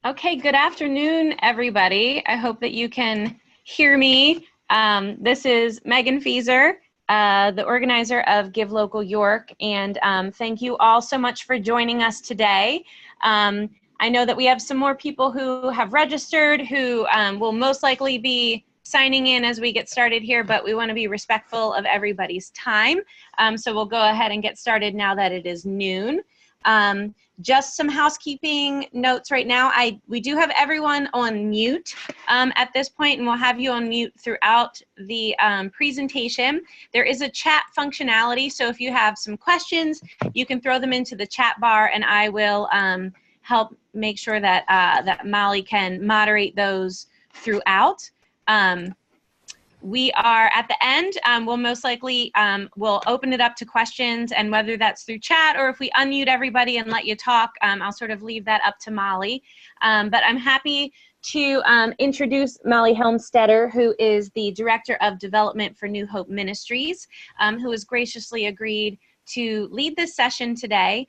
Okay, good afternoon, everybody. I hope that you can hear me. This is Megan Fieser, the organizer of Give Local York, and thank you all so much for joining us today. I know that we have some more people who have registered who will most likely be signing in as we get started here, but we want to be respectful of everybody's time. So we'll go ahead and get started now that it is noon. Just some housekeeping notes right now. We do have everyone on mute at this point, and we'll have you on mute throughout the presentation. There is a chat functionality, so if you have some questions, you can throw them into the chat bar, and I will help make sure that that Molly can moderate those throughout. We are at the end. We'll most likely we'll open it up to questions, and whether that's through chat or if we unmute everybody and let you talk, I'll sort of leave that up to Molly. But I'm happy to introduce Molly Helmstetter, who is the Director of Development for New Hope Ministries, who has graciously agreed to lead this session today.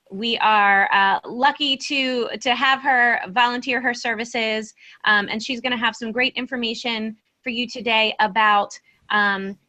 We are lucky to have her volunteer her services, and she's going to have some great information for you today about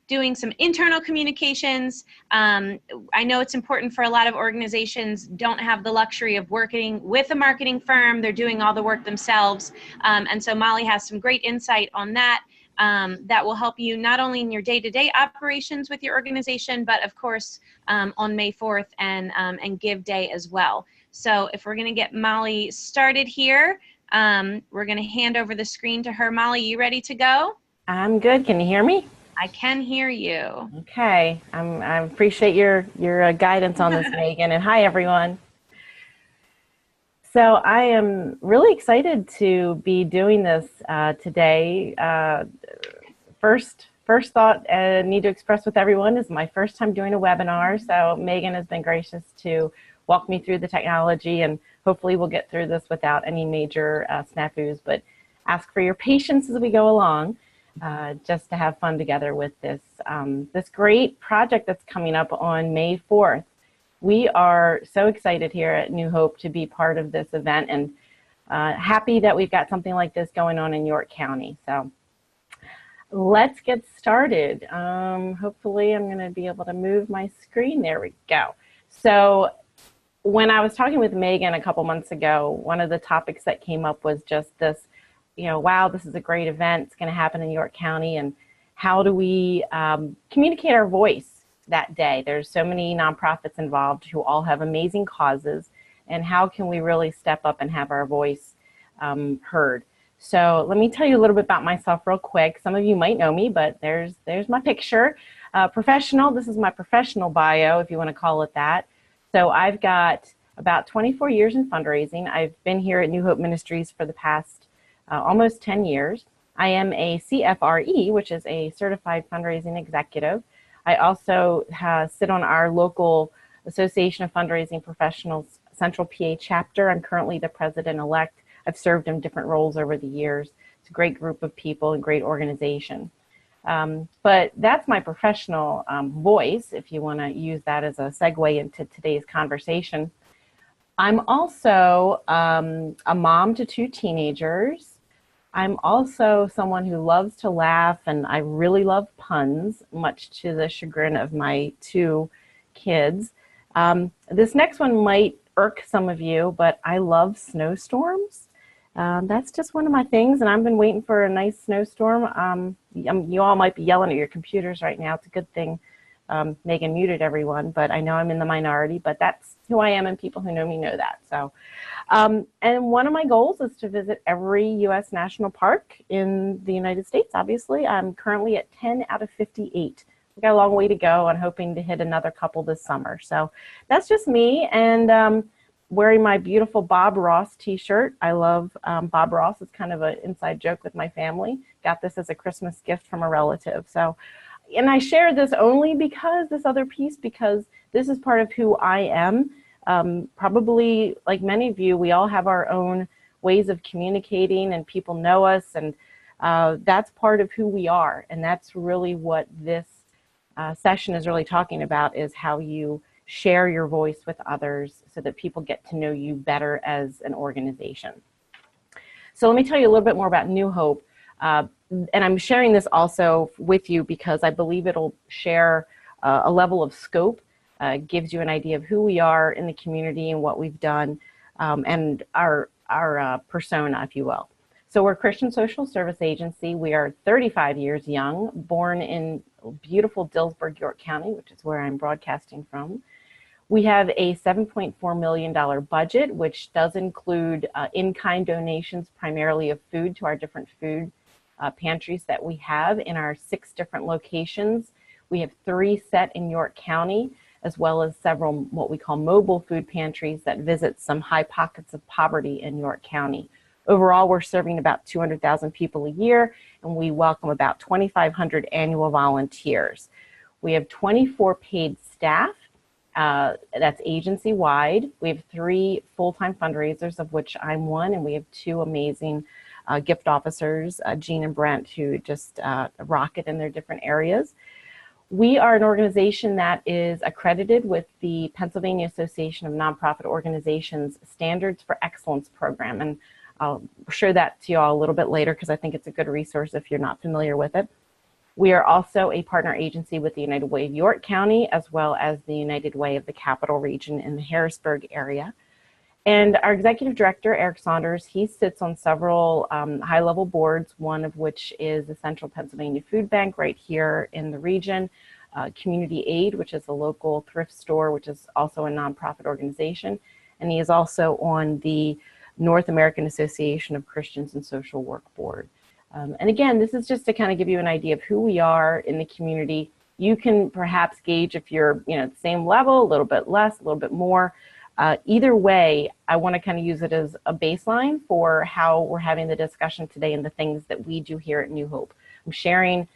doing some internal communications. I know it's important for a lot of organizations don't have the luxury of working with a marketing firm. They're doing all the work themselves. And so Molly has some great insight on that that will help you not only in your day-to-day operations with your organization, but of course on May 4th and Give Day as well. So if we're gonna get Molly started here, we're gonna hand over the screen to her. Molly, you ready to go? I'm good. Can you hear me? I can hear you. Okay. I appreciate your guidance on this, Megan. And hi, everyone. So I am really excited to be doing this today. First thought I need to express with everyone is my first time doing a webinar. So Megan has been gracious to walk me through the technology, and hopefully we'll get through this without any major snafus, but ask for your patience as we go along. Just to have fun together with this this great project that's coming up on May 4th. We are so excited here at New Hope to be part of this event, and happy that we've got something like this going on in York County. So let's get started. Hopefully I'm going to be able to move my screen. There we go. So when I was talking with Megan a couple months ago, one of the topics that came up was just this, wow, this is a great event. It's going to happen in York County, and how do we communicate our voice that day? There's so many nonprofits involved who all have amazing causes, and how can we really step up and have our voice heard? So let me tell you a little bit about myself real quick. Some of you might know me, but there's my picture. Professional, this is my professional bio, if you want to call it that. So I've got about 24 years in fundraising. I've been here at New Hope Ministries for the past almost 10 years. I am a CFRE, which is a Certified Fundraising Executive. I also sit on our local Association of Fundraising Professionals Central PA chapter. I'm currently the president-elect. I've served in different roles over the years. It's a great group of people and great organization. But that's my professional voice, if you want to use that as a segue into today's conversation. I'm also a mom to 2 teenagers. I'm also someone who loves to laugh, and I really love puns, much to the chagrin of my 2 kids. This next one might irk some of you, but I love snowstorms. That's just one of my things, and I've been waiting for a nice snowstorm. You all might be yelling at your computers right now. It's a good thing Megan muted everyone, but I know I'm in the minority, but that's who I am, and people who know me know that. So, and one of my goals is to visit every U.S. national park in the United States, obviously. I'm currently at 10 out of 58. We've got a long way to go, and hoping to hit another couple this summer. So that's just me, and wearing my beautiful Bob Ross t-shirt. I love Bob Ross. It's kind of an inside joke with my family. Got this as a Christmas gift from a relative. So, and I share this only because this is part of who I am. Probably like many of you, we all have our own ways of communicating, and people know us, and that's part of who we are. And that's really what this session is really talking about, is how you share your voice with others so that people get to know you better as an organization. So let me tell you a little bit more about New Hope. And I'm sharing this also with you because I believe it'll share a level of scope, gives you an idea of who we are in the community and what we've done, and our persona, if you will. So we're a Christian social service agency. We are 35 years young, born in beautiful Dillsburg, York County, which is where I'm broadcasting from. We have a $7.4 million budget, which does include in-kind donations, primarily of food, to our different food pantries that we have in our 6 different locations. We have 3 set in York County, as well as several what we call mobile food pantries that visit some high pockets of poverty in York County. Overall, we're serving about 200,000 people a year, and we welcome about 2,500 annual volunteers. We have 24 paid staff. That's agency-wide. We have 3 full-time fundraisers, of which I'm one, and we have 2 amazing gift officers, Jean and Brent, who just rock it in their different areas. We are an organization that is accredited with the Pennsylvania Association of Nonprofit Organizations Standards for Excellence program, and I'll share that to you all a little bit later because I think it's a good resource if you're not familiar with it. We are also a partner agency with the United Way of York County, as well as the United Way of the Capital Region in the Harrisburg area. And our executive director, Eric Saunders, he sits on several high-level boards, one of which is the Central Pennsylvania Food Bank right here in the region, Community Aid, which is a local thrift store, which is also a nonprofit organization. And he is also on the North American Association of Christians and Social Work Board. And again, this is just to kind of give you an idea of who we are in the community. You can perhaps gauge if you're, the same level, a little bit less, a little bit more. Either way, I want to kind of use it as a baseline for how we're having the discussion today and the things that we do here at New Hope. I'm sharing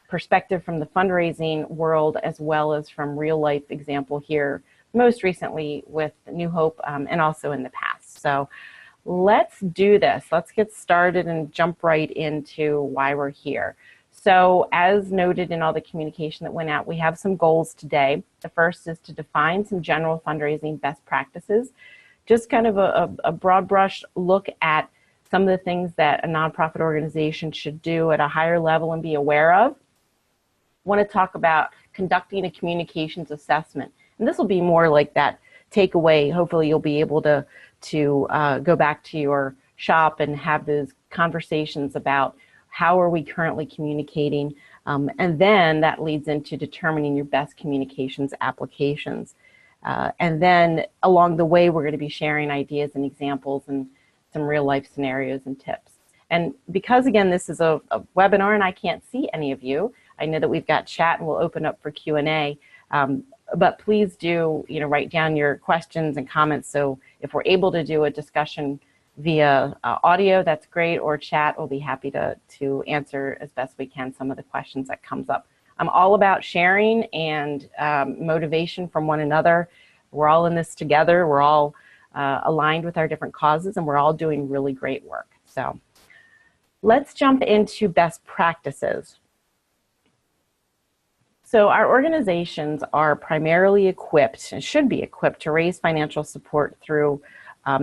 perspective from the fundraising world as well as from real life example here, most recently with New Hope and also in the past. So let's do this. Let's get started and jump right into why we're here. So as noted in all the communication that went out, we have some goals today. The first is to define some general fundraising best practices, just kind of a broad brush look at some of the things that a nonprofit organization should do at a higher level and be aware of. I want to talk about conducting a communications assessment. And this will be more like that takeaway. Hopefully you'll be able to go back to your shop and have those conversations about how are we currently communicating, and then that leads into determining your best communications applications. And then along the way, we're going to be sharing ideas and examples and some real life scenarios and tips. And because, again, this is a webinar and I can't see any of you, I know that we've got chat and we'll open up for Q&A. But please do, write down your questions and comments. So if we're able to do a discussion via audio, that's great, or chat, we'll be happy to answer as best we can some of the questions that comes up. I'm all about sharing and motivation from one another. We're all in this together. We're all aligned with our different causes, and we're all doing really great work. So let's jump into best practices. So our organizations are primarily equipped, and should be equipped, to raise financial support through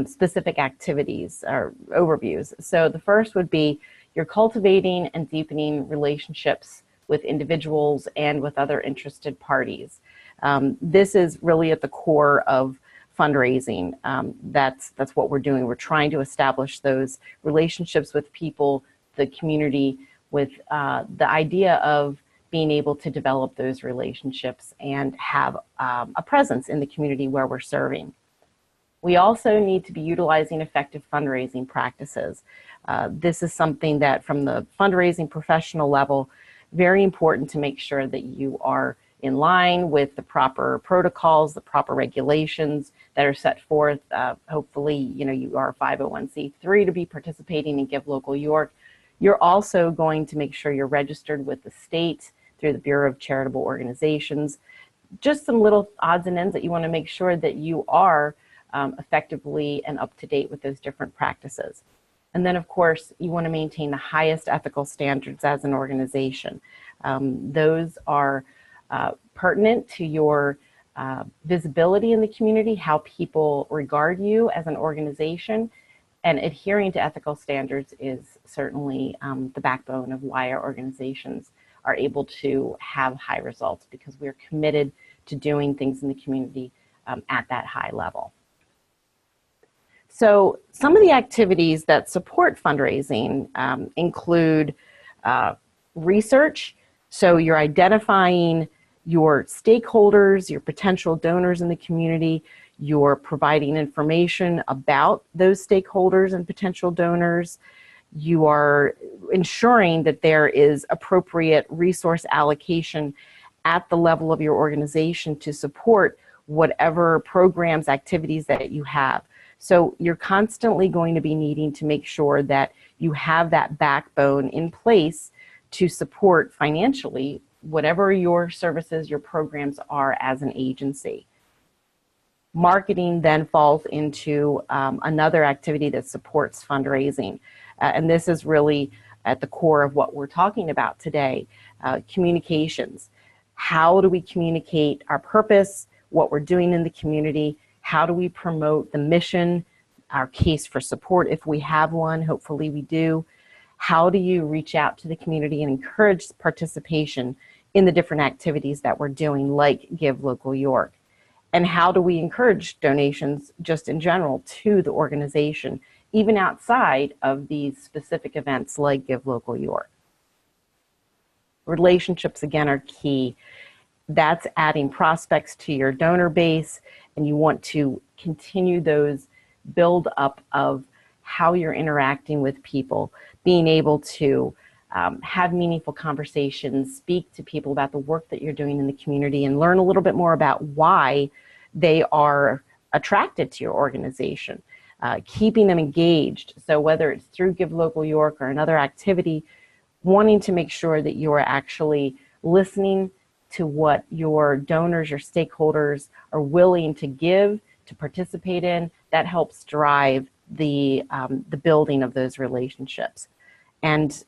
specific activities or overviews. So the first would be you're cultivating and deepening relationships with individuals and with other interested parties. This is really at the core of fundraising. That's what we're doing. We're trying to establish those relationships with people, the community, with the idea of being able to develop those relationships and have a presence in the community where we're serving. We also need to be utilizing effective fundraising practices. This is something that from the fundraising professional level, very important to make sure that you are in line with the proper protocols, the proper regulations that are set forth. Hopefully, you are a 501c3 to be participating in Give Local York. You're also going to make sure you're registered with the state through the Bureau of Charitable Organizations. Just some little odds and ends that you want to make sure that you are effectively and up to date with those different practices. And then, of course, you want to maintain the highest ethical standards as an organization. Those are pertinent to your visibility in the community, how people regard you as an organization, and adhering to ethical standards is certainly the backbone of why our organizations are able to have high results, because we're committed to doing things in the community at that high level. So some of the activities that support fundraising include research. So you're identifying your stakeholders, your potential donors in the community. You're providing information about those stakeholders and potential donors. You are ensuring that there is appropriate resource allocation at the level of your organization to support whatever programs, activities that you have. So you're constantly going to be needing to make sure that you have that backbone in place to support financially whatever your services, your programs are as an agency. Marketing then falls into another activity that supports fundraising. And this is really at the core of what we're talking about today, communications. How do we communicate our purpose, what we're doing in the community? How do we promote the mission, our case for support if we have one? Hopefully we do. How do you reach out to the community and encourage participation in the different activities that we're doing, like Give Local York? And how do we encourage donations just in general to the organization, even outside of these specific events like Give Local York? Relationships, again, are key. That's adding prospects to your donor base, and you want to continue those build up of how you're interacting with people, being able to have meaningful conversations, speak to people about the work that you're doing in the community, and learn a little bit more about why they are attracted to your organization, keeping them engaged. So whether it's through Give Local York or another activity, wanting to make sure that you are actually listening to what your donors, your stakeholders are willing to give, to participate in. That helps drive the building of those relationships. And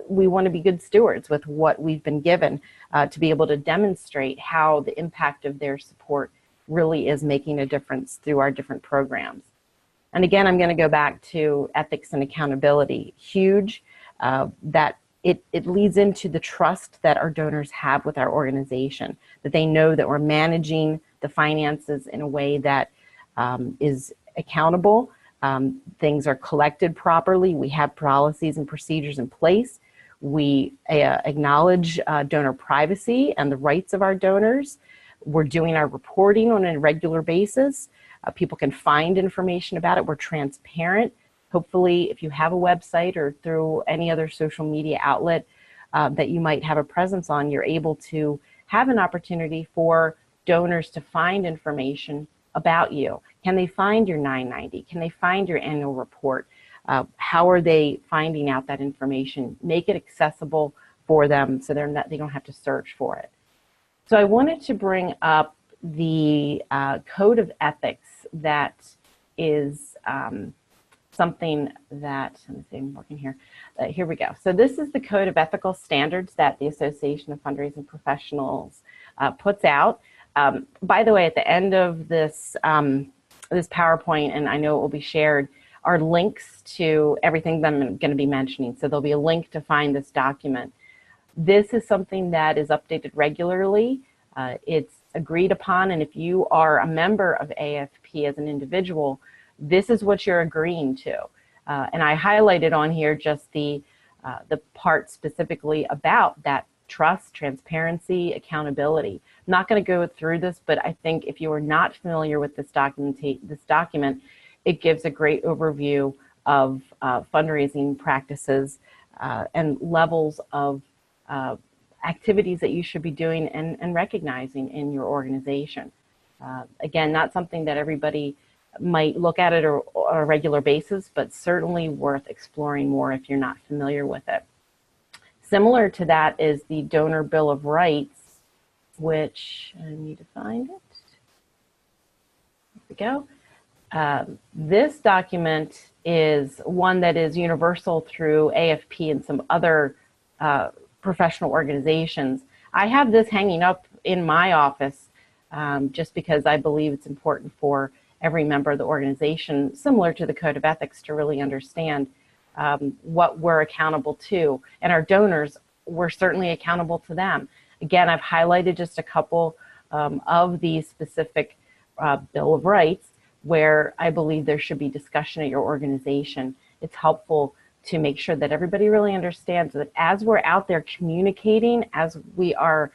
we want to be good stewards with what we've been given to be able to demonstrate how the impact of their support really is making a difference through our different programs. And again, I'm going to go back to ethics and accountability. Huge. That it leads into the trust that our donors have with our organization, that they know that we're managing the finances in a way that is accountable. Things are collected properly. We have policies and procedures in place. We acknowledge donor privacy and the rights of our donors. We're doing our reporting on a regular basis. People can find information about it. We're transparent. Hopefully, if you have a website or through any other social media outlet that you might have a presence on, you're able to have an opportunity for donors to find information about you. Can they find your 990? Can they find your annual report? How are they finding out that information? Make it accessible for them so they don't have to search for it. So I wanted to bring up the code of ethics that is something that, let me see, I'm working here. Here we go. So this is the code of ethical standards that the Association of Fundraising Professionals puts out. By the way, at the end of this, this PowerPoint, and I know it will be shared, are links to everything that I'm going to be mentioning. So there'll be a link to find this document. This is something that is updated regularly. It's agreed upon, and if you are a member of AFP as an individual, this is what you're agreeing to. And I highlighted on here just the part specifically about that trust, transparency, accountability. I'm not going to go through this, but I think if you are not familiar with this document, it gives a great overview of fundraising practices and levels of activities that you should be doing and recognizing in your organization. Again, not something that everybody might look at it on a regular basis, but certainly worth exploring more if you're not familiar with it. Similar to that is the Donor Bill of Rights, which I need to find it. Here we go. This document is one that is universal through AFP and some other professional organizations. I have this hanging up in my office just because I believe it's important for every member of the organization, similar to the Code of Ethics, to really understand what we're accountable to. And our donors, we're certainly accountable to them. Again, I've highlighted just a couple of these specific Bill of Rights where I believe there should be discussion at your organization. It's helpful to make sure that everybody really understands that as we're out there communicating, as we are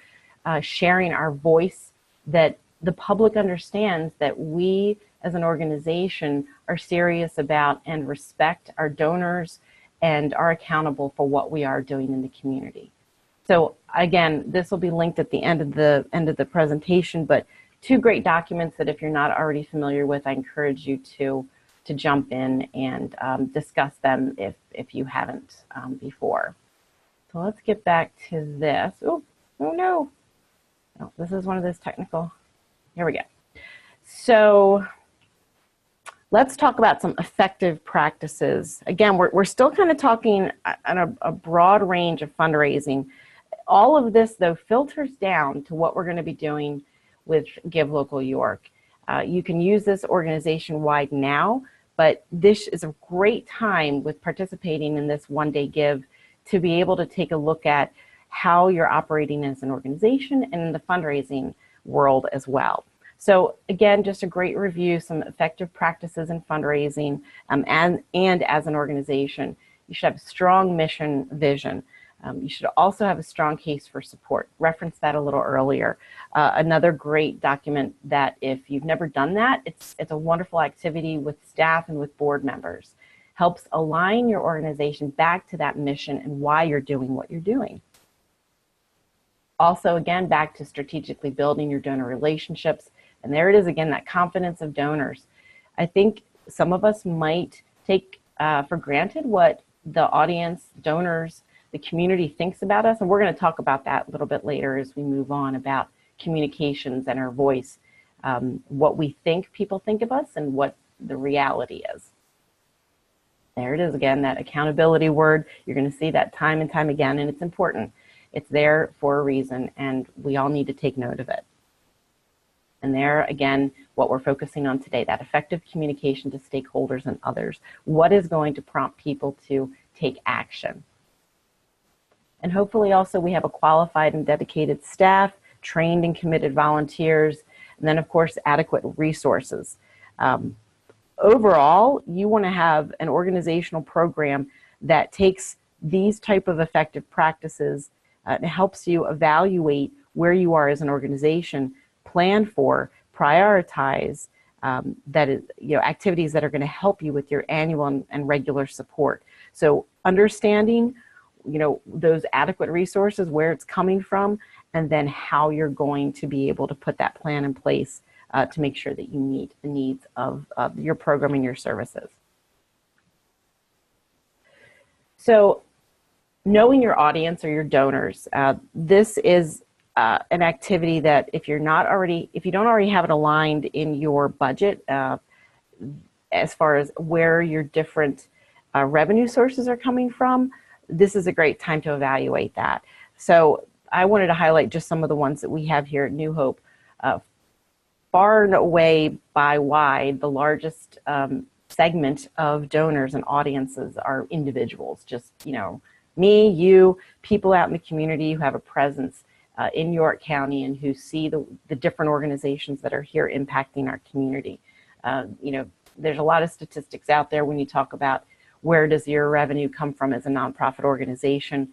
sharing our voice, that the public understands that we as an organization are serious about and respect our donors and are accountable for what we are doing in the community. So again, this will be linked at the end of the presentation, but two great documents that if you're not already familiar with, I encourage you to jump in and discuss them if you haven't before. So let's get back to this. Oh no. Oh, this is one of those technical. Here we go. So let's talk about some effective practices. Again, we're still kind of talking on a broad range of fundraising. All of this, though, filters down to what we're going to be doing with Give Local York. You can use this organization-wide now, but this is a great time with participating in this one-day give to be able to take a look at how you're operating as an organization and in the fundraising world as well. So again, just a great review, some effective practices in fundraising and as an organization. You should have a strong mission vision. You should also have a strong case for support. Referenced that a little earlier. Another great document that if you've never done that, it's a wonderful activity with staff and with board members. Helps align your organization back to that mission and why you're doing what you're doing. Also, again, back to strategically building your donor relationships. And there it is again, that confidence of donors. I think some of us might take for granted what the audience, donors, the community thinks about us. And we're going to talk about that a little bit later as we move on about communications and our voice, what we think people think of us and what the reality is. There it is again, that accountability word. You're going to see that time and time again, and it's important. It's there for a reason, and we all need to take note of it. And there, again, what we're focusing on today, that effective communication to stakeholders and others. What is going to prompt people to take action? And hopefully also we have a qualified and dedicated staff, trained and committed volunteers, and then of course adequate resources. Overall, you want to have an organizational program that takes these type of effective practices and helps you evaluate where you are as an organization, plan for, prioritize that is, activities that are going to help you with your annual and regular support. So understanding, those adequate resources, where it's coming from, and then how you're going to be able to put that plan in place to make sure that you meet the needs of your program and your services. So knowing your audience or your donors, this is an activity that if you don't already have it aligned in your budget, as far as where your different revenue sources are coming from, this is a great time to evaluate that. So I wanted to highlight just some of the ones that we have here at New Hope. Far and away by wide, the largest segment of donors and audiences are individuals, just, me, you, people out in the community who have a presence in York County and who see the different organizations that are here impacting our community. There's a lot of statistics out there when you talk about where does your revenue come from as a nonprofit organization.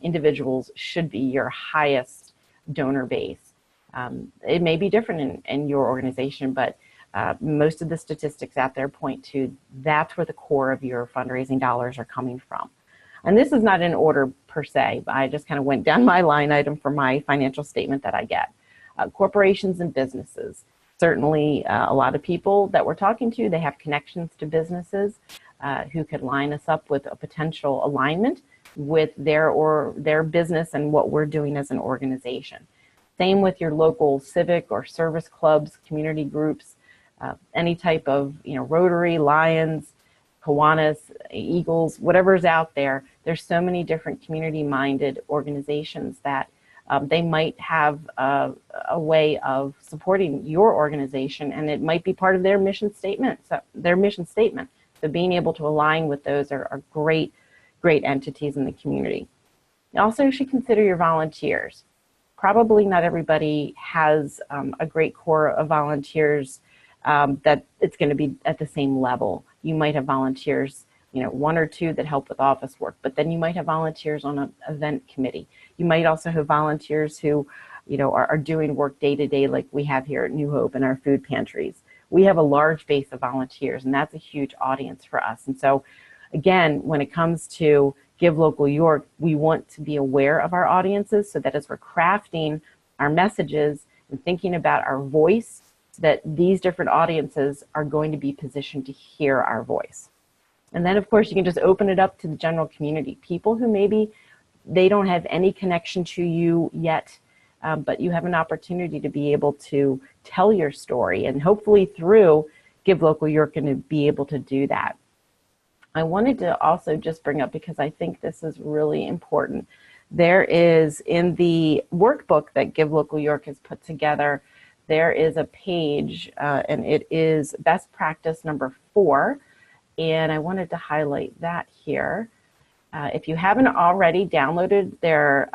Individuals should be your highest donor base. It may be different in your organization, but most of the statistics out there point to that's where the core of your fundraising dollars are coming from. And this is not in order per se, but I just kind of went down my line item for my financial statement that I get. Corporations and businesses. Certainly a lot of people that we're talking to, they have connections to businesses who could line us up with a potential alignment with their business and what we're doing as an organization. Same with your local civic or service clubs, community groups, any type of Rotary, Lions, Kiwanis, Eagles, whatever's out there. There's so many different community-minded organizations that They might have a way of supporting your organization, and it might be part of their mission statement. So being able to align with those are great entities in the community. You also should consider your volunteers. Probably not everybody has a great core of volunteers that it's going to be at the same level. You might have volunteers, one or two that help with office work, but then you might have volunteers on an event committee. You might also have volunteers who, are doing work day to day, like we have here at New Hope in our food pantries. We have a large base of volunteers, and that's a huge audience for us. And so, again, when it comes to Give Local York, we want to be aware of our audiences so that as we're crafting our messages and thinking about our voice, that these different audiences are going to be positioned to hear our voice. And then, of course, you can just open it up to the general community. People who maybe they don't have any connection to you yet, but you have an opportunity to be able to tell your story. And hopefully through Give Local, you're going to be able to do that. I wanted to also just bring up, because I think this is really important, there is in the workbook that Give Local York has put together, there is a page, and it is best practice number 4. And I wanted to highlight that here. If you haven't already downloaded their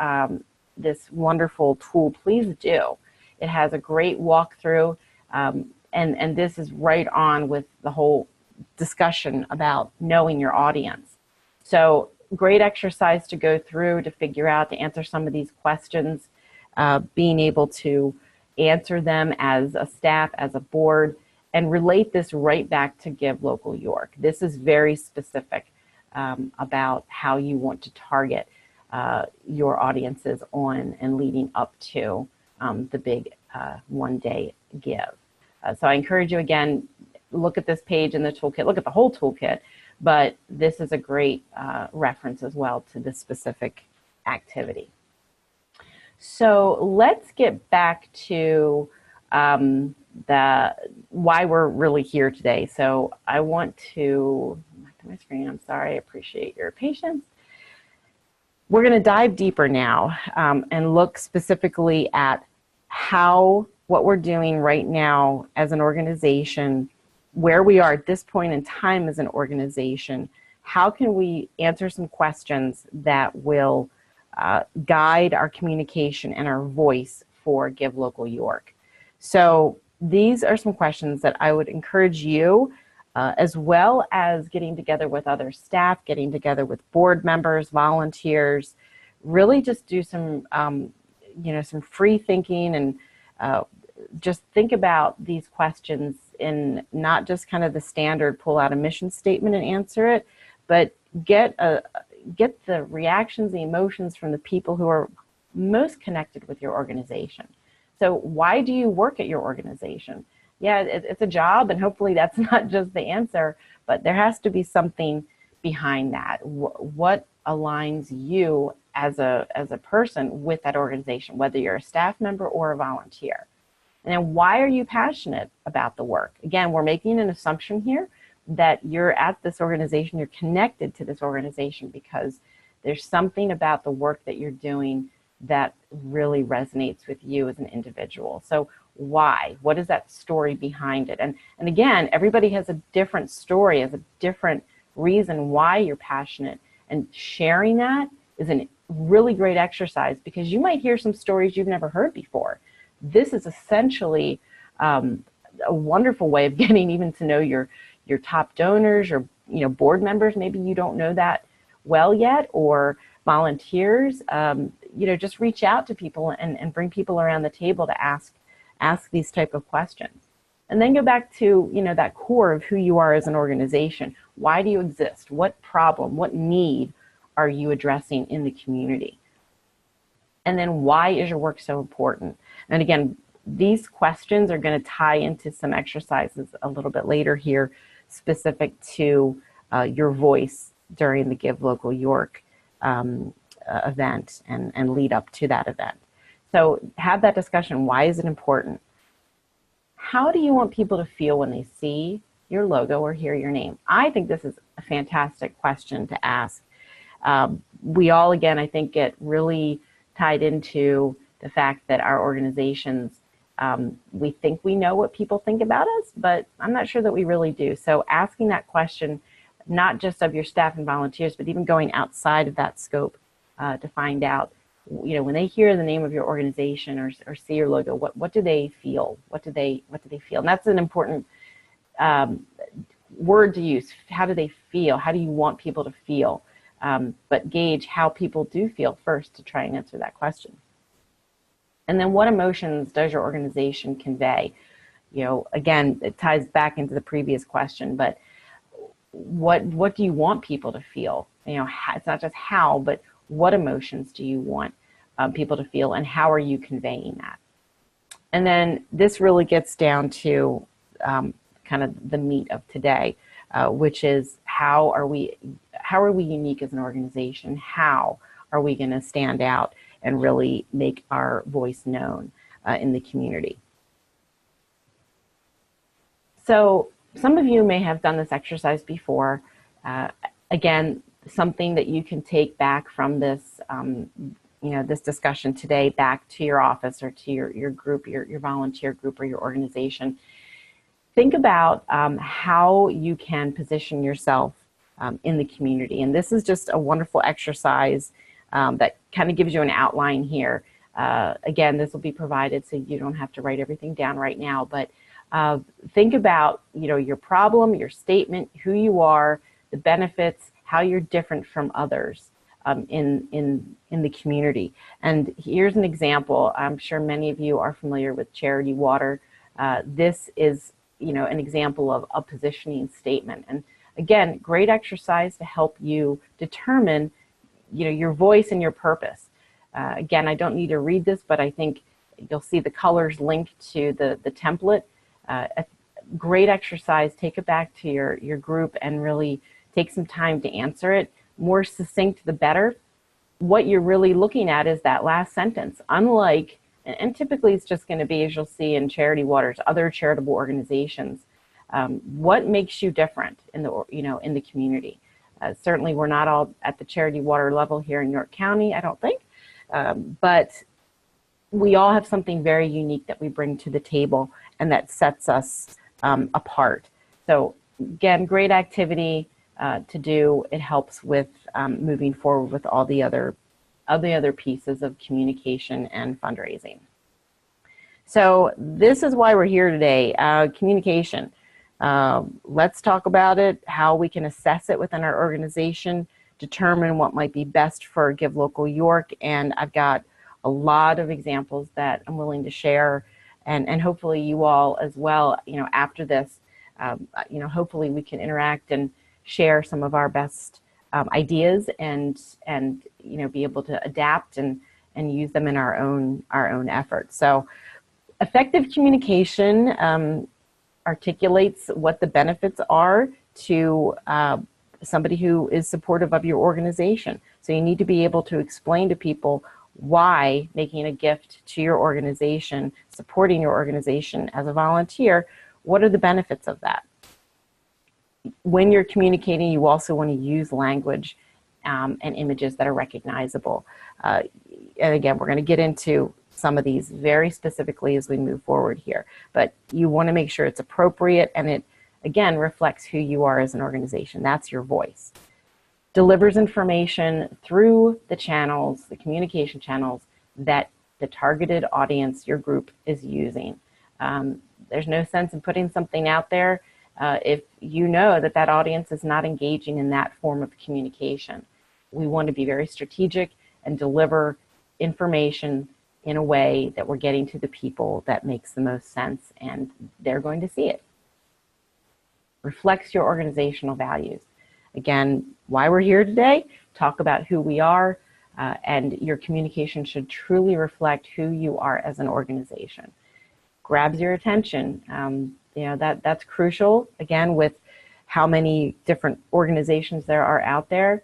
this wonderful tool, please do. It has a great walkthrough, and this is right on with the whole discussion about knowing your audience. So great exercise to go through to figure out, to answer some of these questions, being able to answer them as a staff, as a board, and relate this right back to Give Local York. This is very specific about how you want to target your audiences on and leading up to the big one-day give. So I encourage you, again, look at this page in the toolkit, look at the whole toolkit, but this is a great reference as well to this specific activity. So let's get back to why we're really here today. So I want to, back to my screen, I'm sorry, I appreciate your patience. We're going to dive deeper now and look specifically at what we're doing right now as an organization, where we are at this point in time as an organization. How can we answer some questions that will guide our communication and our voice for Give Local York? So these are some questions that I would encourage you, as well as getting together with other staff, getting together with board members, volunteers, really just do some, some free thinking and just think about these questions in not just kind of the standard pull out a mission statement and answer it, but get the reactions, the emotions from the people who are most connected with your organization. So why do you work at your organization? Yeah, it's a job, and hopefully that's not just the answer, but there has to be something behind that. What aligns you as a person with that organization, whether you're a staff member or a volunteer? And then why are you passionate about the work? Again, we're making an assumption here that you're at this organization, you're connected to this organization because there's something about the work that you're doing that really resonates with you as an individual. So why? What is that story behind it? And again, everybody has a different story, has a different reason why you're passionate. And sharing that is a really great exercise, because you might hear some stories you've never heard before. This is essentially a wonderful way of getting even to know your top donors, or board members. Maybe you don't know that well yet, or volunteers. Just reach out to people and bring people around the table to ask these type of questions. And then go back to that core of who you are as an organization. Why do you exist? What problem, what need are you addressing in the community? And then why is your work so important? And again, these questions are going to tie into some exercises a little bit later here, specific to your voice during the Give Local York event and lead up to that event. So have that discussion. Why is it important? How do you want people to feel when they see your logo or hear your name? I think this is a fantastic question to ask. We all, again, I think get really tied into the fact that our organizations, we think we know what people think about us, but I'm not sure that we really do. So asking that question, not just of your staff and volunteers, but even going outside of that scope to find out, when they hear the name of your organization or see your logo, what do they feel? What do they feel? And that's an important word to use. How do they feel? How do you want people to feel? But gauge how people do feel first to try and answer that question. And then what emotions does your organization convey? Again, it ties back into the previous question, but what do you want people to feel? It's not just how, but what emotions do you want people to feel, and how are you conveying that? And then this really gets down to kind of the meat of today, which is how are we unique as an organization? How are we going to stand out and really make our voice known in the community? So some of you may have done this exercise before. Again, something that you can take back from this, this discussion today back to your office or to your group, your volunteer group or your organization. Think about how you can position yourself in the community. And this is just a wonderful exercise that kind of gives you an outline here. Again, this will be provided so you don't have to write everything down right now, but think about, your problem, your statement, who you are, the benefits, how you're different from others in the community. And here's an example. I'm sure many of you are familiar with Charity Water. This is, an example of a positioning statement. And again, great exercise to help you determine, your voice and your purpose. Again, I don't need to read this, but I think you'll see the colors linked to the template. A great exercise. Take it back to your group and really take some time to answer it. More succinct, the better. What you're really looking at is that last sentence. Unlike, and typically it's just going to be, as you'll see in Charity Water's other charitable organizations, what makes you different in the community? Certainly, we're not all at the Charity Water level here in York County, I don't think, but we all have something very unique that we bring to the table and that sets us apart. So again, great activity to do. It helps with moving forward with all the other pieces of communication and fundraising. So this is why we're here today, communication. Let's talk about it, how we can assess it within our organization, determine what might be best for Give Local York, and I've got a lot of examples that I'm willing to share, and hopefully you all as well, after this, hopefully we can interact and share some of our best ideas and be able to adapt and use them in our own efforts. So effective communication articulates what the benefits are to somebody who is supportive of your organization. So you need to be able to explain to people why making a gift to your organization, supporting your organization as a volunteer, what are the benefits of that? When you're communicating, you also want to use language and images that are recognizable. And again, we're going to get into some of these very specifically as we move forward here. But you want to make sure it's appropriate and it, again, reflects who you are as an organization. That's your voice. Delivers information through the channels, the communication channels that the targeted audience, your group, is using. There's no sense in putting something out there if you know that that audience is not engaging in that form of communication. We want to be very strategic and deliver information in a way that we're getting to the people that makes the most sense and they're going to see it. Reflects your organizational values. Again, why we're here today, talk about who we are, and your communication should truly reflect who you are as an organization. Grabs your attention. That's crucial. Again, with how many different organizations there are out there,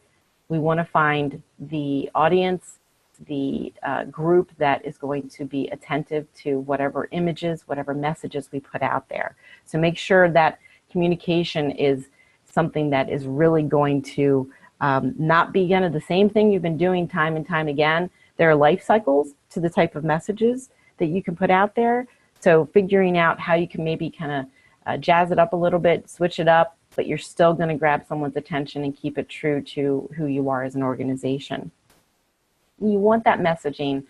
we want to find the audience, the group that is going to be attentive to whatever images, whatever messages we put out there. So make sure that communication is something that is really going to not be the same thing you've been doing time and time again. There are life cycles to the type of messages that you can put out there. So figuring out how you can maybe kind of jazz it up a little bit, switch it up, but you're still going to grab someone's attention and keep it true to who you are as an organization. You want that messaging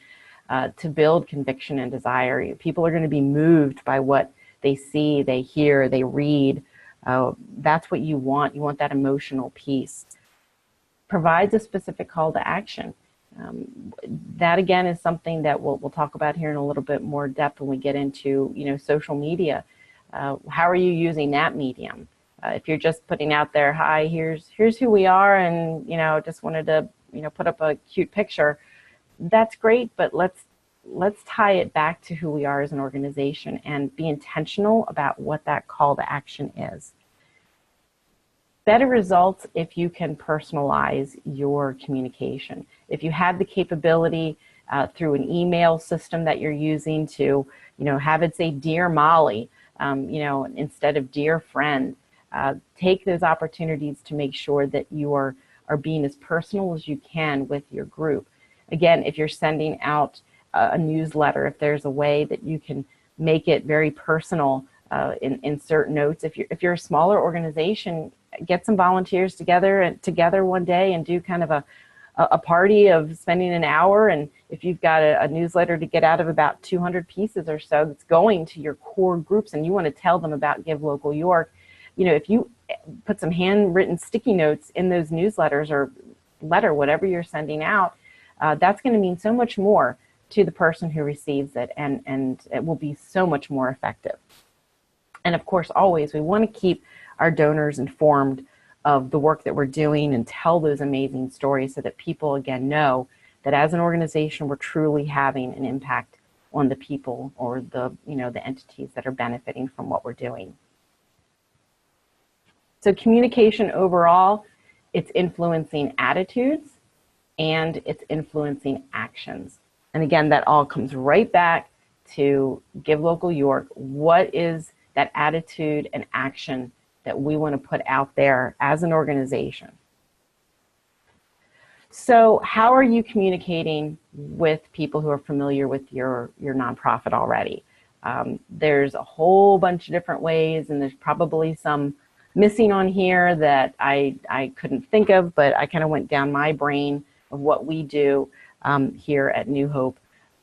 to build conviction and desire. People are going to be moved by what they see, they hear, they read. That's what you want. You want that emotional piece. Provides a specific call to action. That again is something that we'll talk about here in a little bit more depth when we get into social media. How are you using that medium? If you're just putting out there, hi, here's who we are, and just wanted to put up a cute picture, that's great, but let's tie it back to who we are as an organization and be intentional about what that call to action is. Better results if you can personalize your communication. If you have the capability through an email system that you're using to, have it say Dear Molly, instead of Dear Friend, take those opportunities to make sure that you are being as personal as you can with your group. Again, if you're sending out a newsletter, if there's a way that you can make it very personal, insert notes. If you're a smaller organization, get some volunteers together one day and do kind of a party of spending an hour. And if you've got a newsletter to get out of about 200 pieces or so that's going to your core groups and you want to tell them about Give Local York, if you put some handwritten sticky notes in those newsletters or letter, whatever you're sending out, that's going to mean so much more to the person who receives it, and it will be so much more effective. And of course, always, we want to keep our donors informed of the work that we're doing and tell those amazing stories so that people, again, know that as an organization, we're truly having an impact on the people or the entities that are benefiting from what we're doing. So communication overall, it's influencing attitudes and it's influencing actions. And again, that all comes right back to Give Local York. What is that attitude and action that we want to put out there as an organization? So how are you communicating with people who are familiar with your nonprofit already? There's a whole bunch of different ways, and there's probably some missing on here that I couldn't think of, but I kind of went down my brain of what we do here at New Hope.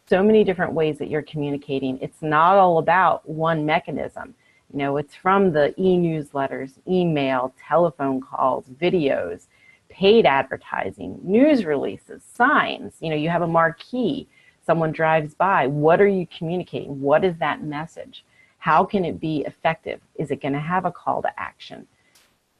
So many different ways that you're communicating. It's not all about one mechanism. It's from the e-newsletters, email, telephone calls, videos, paid advertising, news releases, signs. You have a marquee, someone drives by. What are you communicating? What is that message? How can it be effective? Is it going to have a call to action?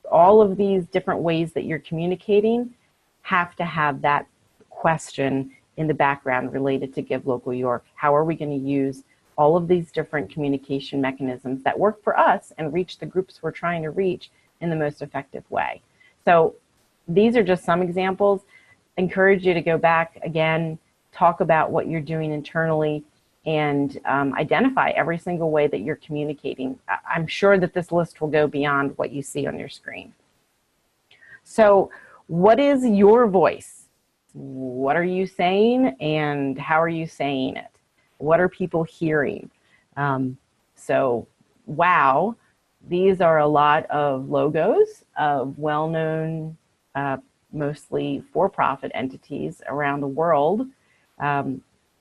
All of these different ways that you're communicating have to have that question in the background related to Give Local York. How are we going to use all of these different communication mechanisms that work for us and reach the groups we're trying to reach in the most effective way? So these are just some examples. Encourage you to go back again, talk about what you're doing internally, and identify every single way that you're communicating. I'm sure that this list will go beyond what you see on your screen. So what is your voice? What are you saying, and how are you saying it? What are people hearing? So, wow, these are a lot of logos of well-known, mostly for-profit entities around the world.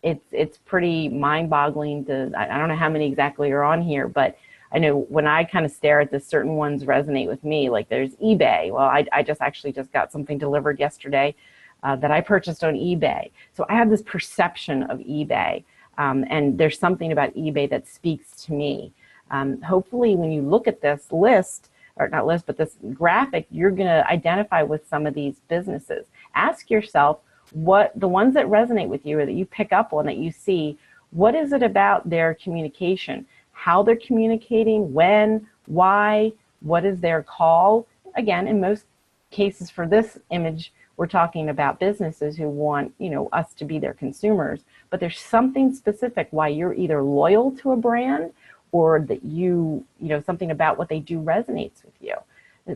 It's pretty mind-boggling to, I don't know how many exactly are on here, but I know when I kind of stare at this, certain ones resonate with me. Like there's eBay. Well, I just got something delivered yesterday that I purchased on eBay. So I have this perception of eBay, and there's something about eBay that speaks to me. Hopefully when you look at this list, or not list, but this graphic, you're gonna identify with some of these businesses. Ask yourself, what the ones that resonate with you or that you pick up on, that you see, what is it about their communication? How they're communicating, when, why, what is their call? Again, in most cases for this image, we're talking about businesses who want, us to be their consumers, but there's something specific why you're either loyal to a brand or that something about what they do resonates with you.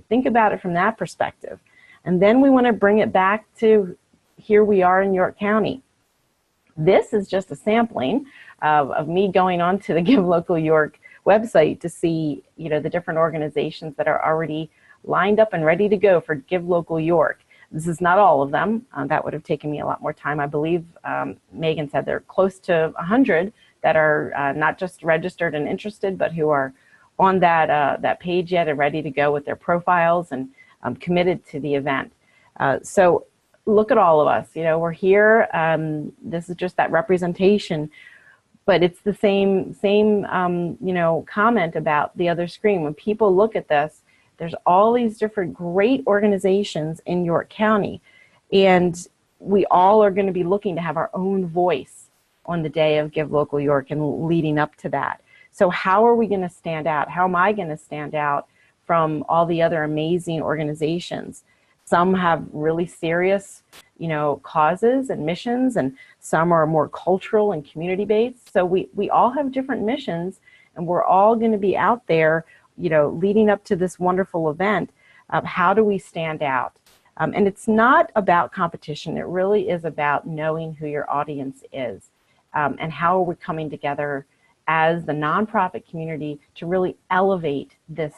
Think about it from that perspective. And then we want to bring it back to here we are in York County. This is just a sampling of me going onto the Give Local York website to see, the different organizations that are already lined up and ready to go for Give Local York. This is not all of them. That would have taken me a lot more time. I believe Megan said they're close to 100 that are not just registered and interested, but who are on that page yet and ready to go with their profiles and committed to the event. So look at all of us. We're here. This is just that representation, but it's the same comment about the other screen. When people look at this, there's all these different great organizations in York County, and we all are going to be looking to have our own voice on the day of Give Local York and leading up to that. So how are we going to stand out? How am I going to stand out from all the other amazing organizations? Some have really serious, causes and missions, and some are more cultural and community-based. So we all have different missions, and we're all going to be out there, leading up to this wonderful event. How do we stand out? And it's not about competition. It really is about knowing who your audience is, and how are we coming together as the nonprofit community to really elevate this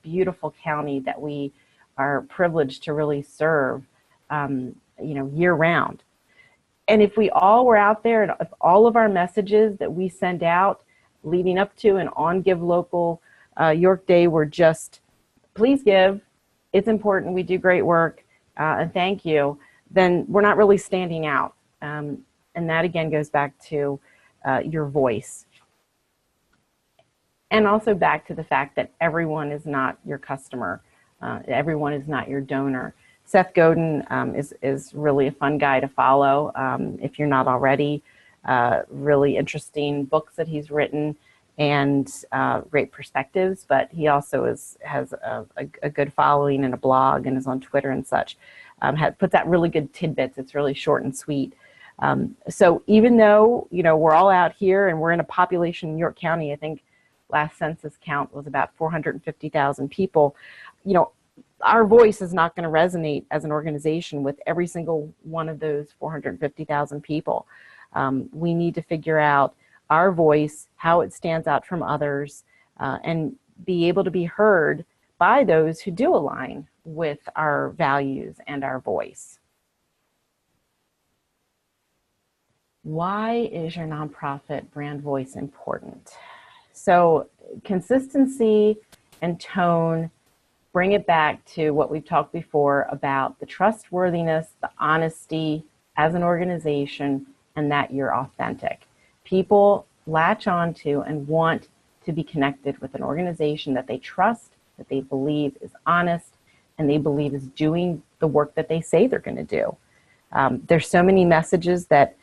beautiful county that we are privileged to really serve, year round. And if we all were out there, and if all of our messages that we send out leading up to and on Give Local York Day were just, please give, it's important, we do great work, and thank you, then we're not really standing out. And that again goes back to your voice. And also back to the fact that everyone is not your customer. Everyone is not your donor. Seth Godin is really a fun guy to follow if you're not already. Really interesting books that he's written and great perspectives, but he also has a good following and a blog and is on Twitter and such. Puts out really good tidbits. It's really short and sweet. So even though, we're all out here and we're in a population in York County, I think last census count was about 450,000 people, our voice is not going to resonate as an organization with every single one of those 450,000 people. We need to figure out our voice, how it stands out from others, and be able to be heard by those who do align with our values and our voice. Why is your nonprofit brand voice important? So consistency and tone, bring it back to what we've talked before about the trustworthiness, the honesty as an organization, and that you're authentic. People latch onto and want to be connected with an organization that they trust, that they believe is honest, and they believe is doing the work that they say they're going to do. There's so many messages that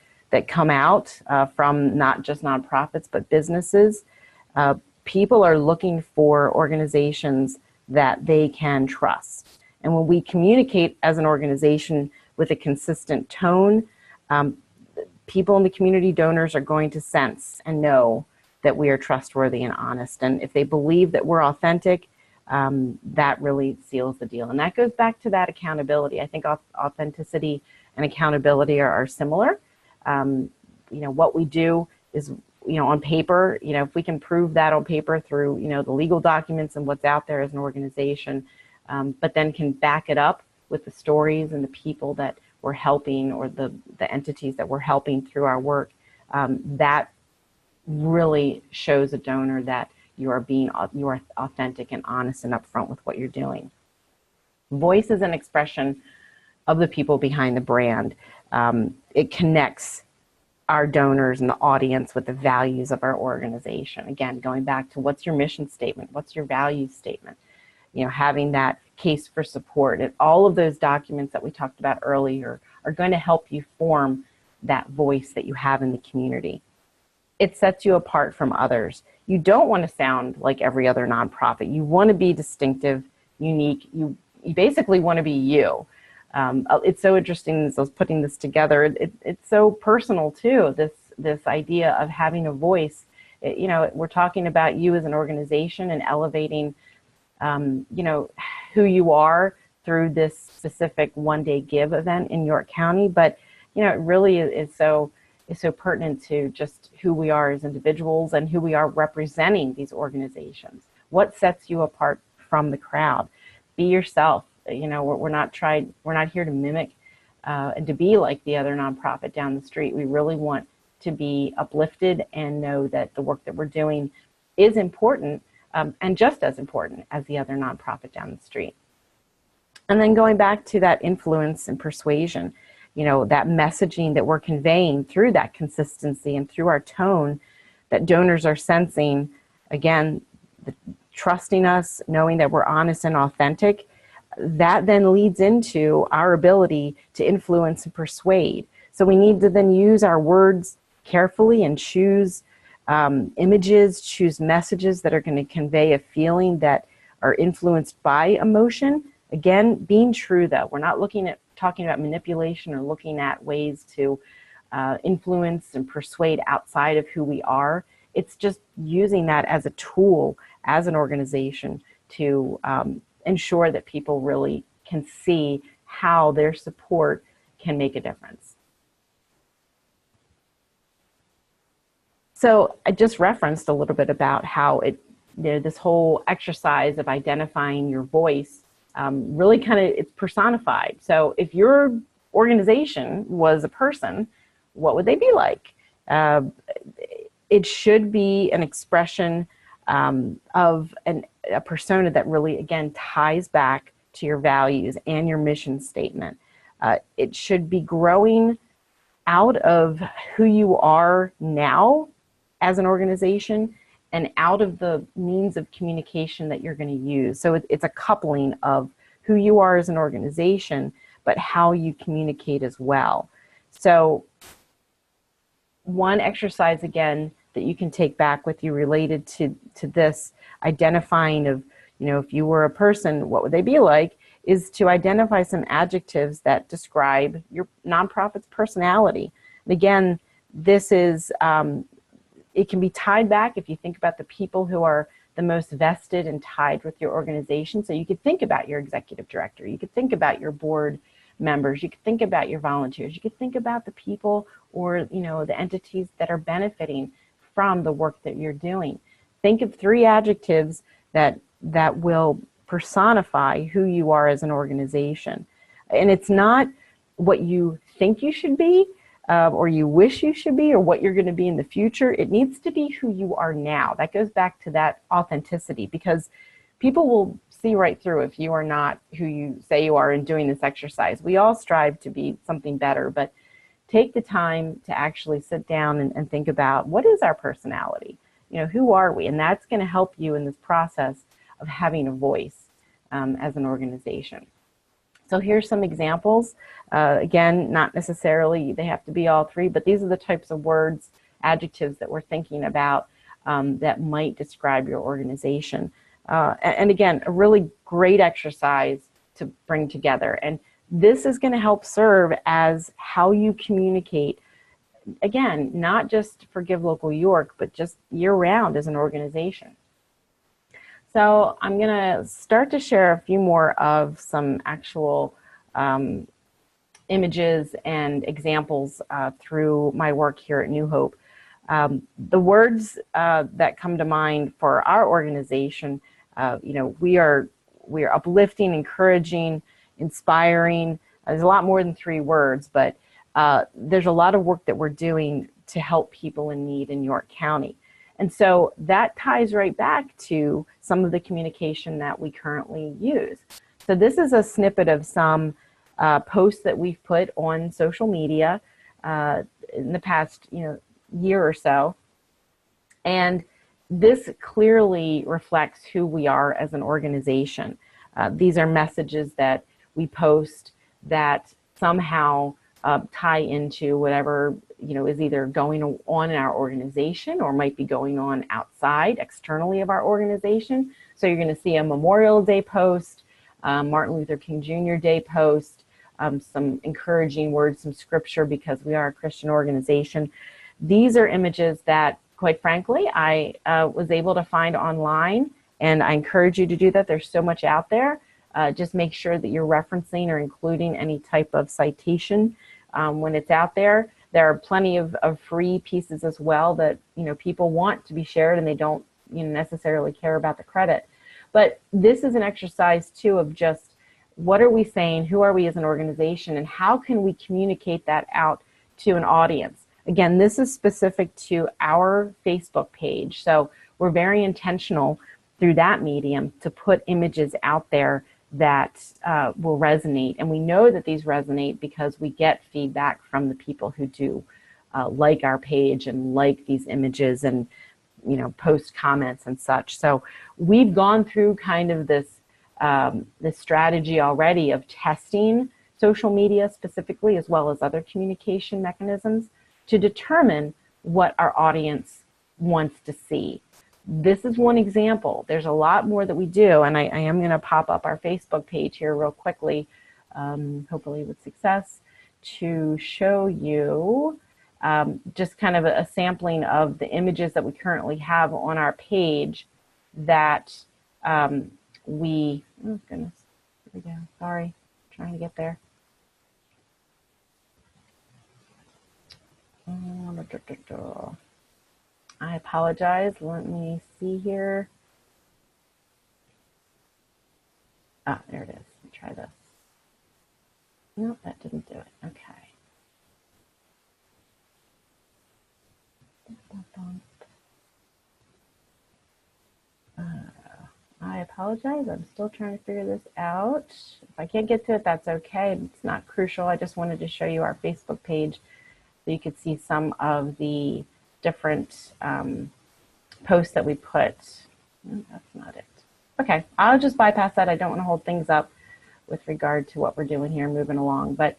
come out from not just nonprofits, but businesses. People are looking for organizations that they can trust. And when we communicate as an organization with a consistent tone, people in the community, donors, are going to sense and know that we are trustworthy and honest. And if they believe that we're authentic, that really seals the deal. And that goes back to that accountability. I think authenticity and accountability are similar. What we do is, on paper, if we can prove that on paper through, the legal documents and what's out there as an organization, but then can back it up with the stories and the people that we're helping, or the entities that we're helping through our work, that really shows a donor that you are authentic and honest and upfront with what you're doing. Voice is an expression of the people behind the brand. It connects our donors and the audience with the values of our organization. Again, going back to what's your mission statement, what's your value statement, having that case for support, and all of those documents that we talked about earlier are going to help you form that voice that you have in the community. It sets you apart from others. You don't want to sound like every other nonprofit. You want to be distinctive, unique. You basically want to be you. It's so interesting as I was putting this together. It's so personal too, this idea of having a voice. We're talking about you as an organization and elevating, who you are through this specific one-day give event in York County. But, it really is so is so pertinent to just who we are as individuals and who we are representing these organizations. What sets you apart from the crowd? Be yourself. You know, we're not here to mimic and to be like the other nonprofit down the street. We really want to be uplifted and know that the work that we're doing is important and just as important as the other nonprofit down the street. And then going back to that influence and persuasion, you know, that messaging that we're conveying through that consistency and through our tone that donors are sensing, again, trusting us, knowing that we're honest and authentic, that then leads into our ability to influence and persuade. So we need to then use our words carefully and choose images, choose messages that are going to convey a feeling that are influenced by emotion. Again, being true though, we're not talking about manipulation or looking at ways to influence and persuade outside of who we are. It's just using that as a tool as an organization to ensure that people really can see how their support can make a difference. So I just referenced a little bit about how this whole exercise of identifying your voice really it's personified. So if your organization was a person, what would they be like? It should be an expression of a persona that really, again, ties back to your values and your mission statement. It should be growing out of who you are now as an organization and out of the means of communication that you're going to use. So it's a coupling of who you are as an organization, but how you communicate as well. So one exercise, again, that you can take back with you related to this identifying of, you know, if you were a person, what would they be like, is to identify some adjectives that describe your nonprofit's personality. And again, this is, it can be tied back if you think about the people who are the most vested and tied with your organization. So you could think about your executive director, you could think about your board members, you could think about your volunteers, you could think about the people or, you know, the entities that are benefiting from the work that you're doing. Think of 3 adjectives that will personify who you are as an organization. And it's not what you think you should be, or you wish you should be, or what you're going to be in the future. It needs to be who you are now. That goes back to that authenticity, because people will see right through if you are not who you say you are in doing this exercise. We all strive to be something better, but take the time to actually sit down and think about, what is our personality? You know, who are we? And that's going to help you in this process of having a voice as an organization. So here's some examples. Again, not necessarily they have to be all 3, but these are the types of words, adjectives that we're thinking about that might describe your organization. And again, a really great exercise to bring together. And this is going to help serve as how you communicate, again, not just for Give Local York, but just year-round as an organization. So I'm going to start to share a few more of some actual images and examples through my work here at New Hope. The words that come to mind for our organization, you know, we are uplifting, encouraging, inspiring. There's a lot more than 3 words, but there's a lot of work that we're doing to help people in need in York County. And so that ties right back to some of the communication that we currently use. So this is a snippet of some posts that we've put on social media in the past, you know, year or so. And this clearly reflects who we are as an organization. These are messages that we post that somehow tie into whatever, you know, is either going on in our organization or might be going on outside, externally of our organization. So you're going to see a Memorial Day post, Martin Luther King Jr. Day post, some encouraging words, some scripture, because we are a Christian organization. These are images that, quite frankly, I was able to find online, and I encourage you to do that. There's so much out there. Just make sure that you're referencing or including any type of citation when it's out there. There are plenty of free pieces as well that, people want to be shared and they don't, necessarily care about the credit. But this is an exercise too of just what are we saying, who are we as an organization, and how can we communicate that out to an audience? Again, this is specific to our Facebook page, so we're very intentional through that medium to put images out there that will resonate. And we know that these resonate because we get feedback from the people who do like our page and like these images and post comments and such. So we've gone through kind of this strategy already of testing social media specifically, as well as other communication mechanisms, to determine what our audience wants to see. This is one example. There's a lot more that we do, and I am going to pop up our Facebook page here real quickly, hopefully with success, to show you just kind of a sampling of the images that we currently have on our page that oh goodness, here we go, sorry, trying to get there. I apologize, let me see here. Ah, there it is, let me try this. Nope, that didn't do it, okay. I apologize, I'm still trying to figure this out. If I can't get to it, that's okay. It's not crucial. I just wanted to show you our Facebook page so you could see some of the different posts that we put. That's not it. Okay, I'll just bypass that. I don't want to hold things up with regard to what we're doing here, moving along. But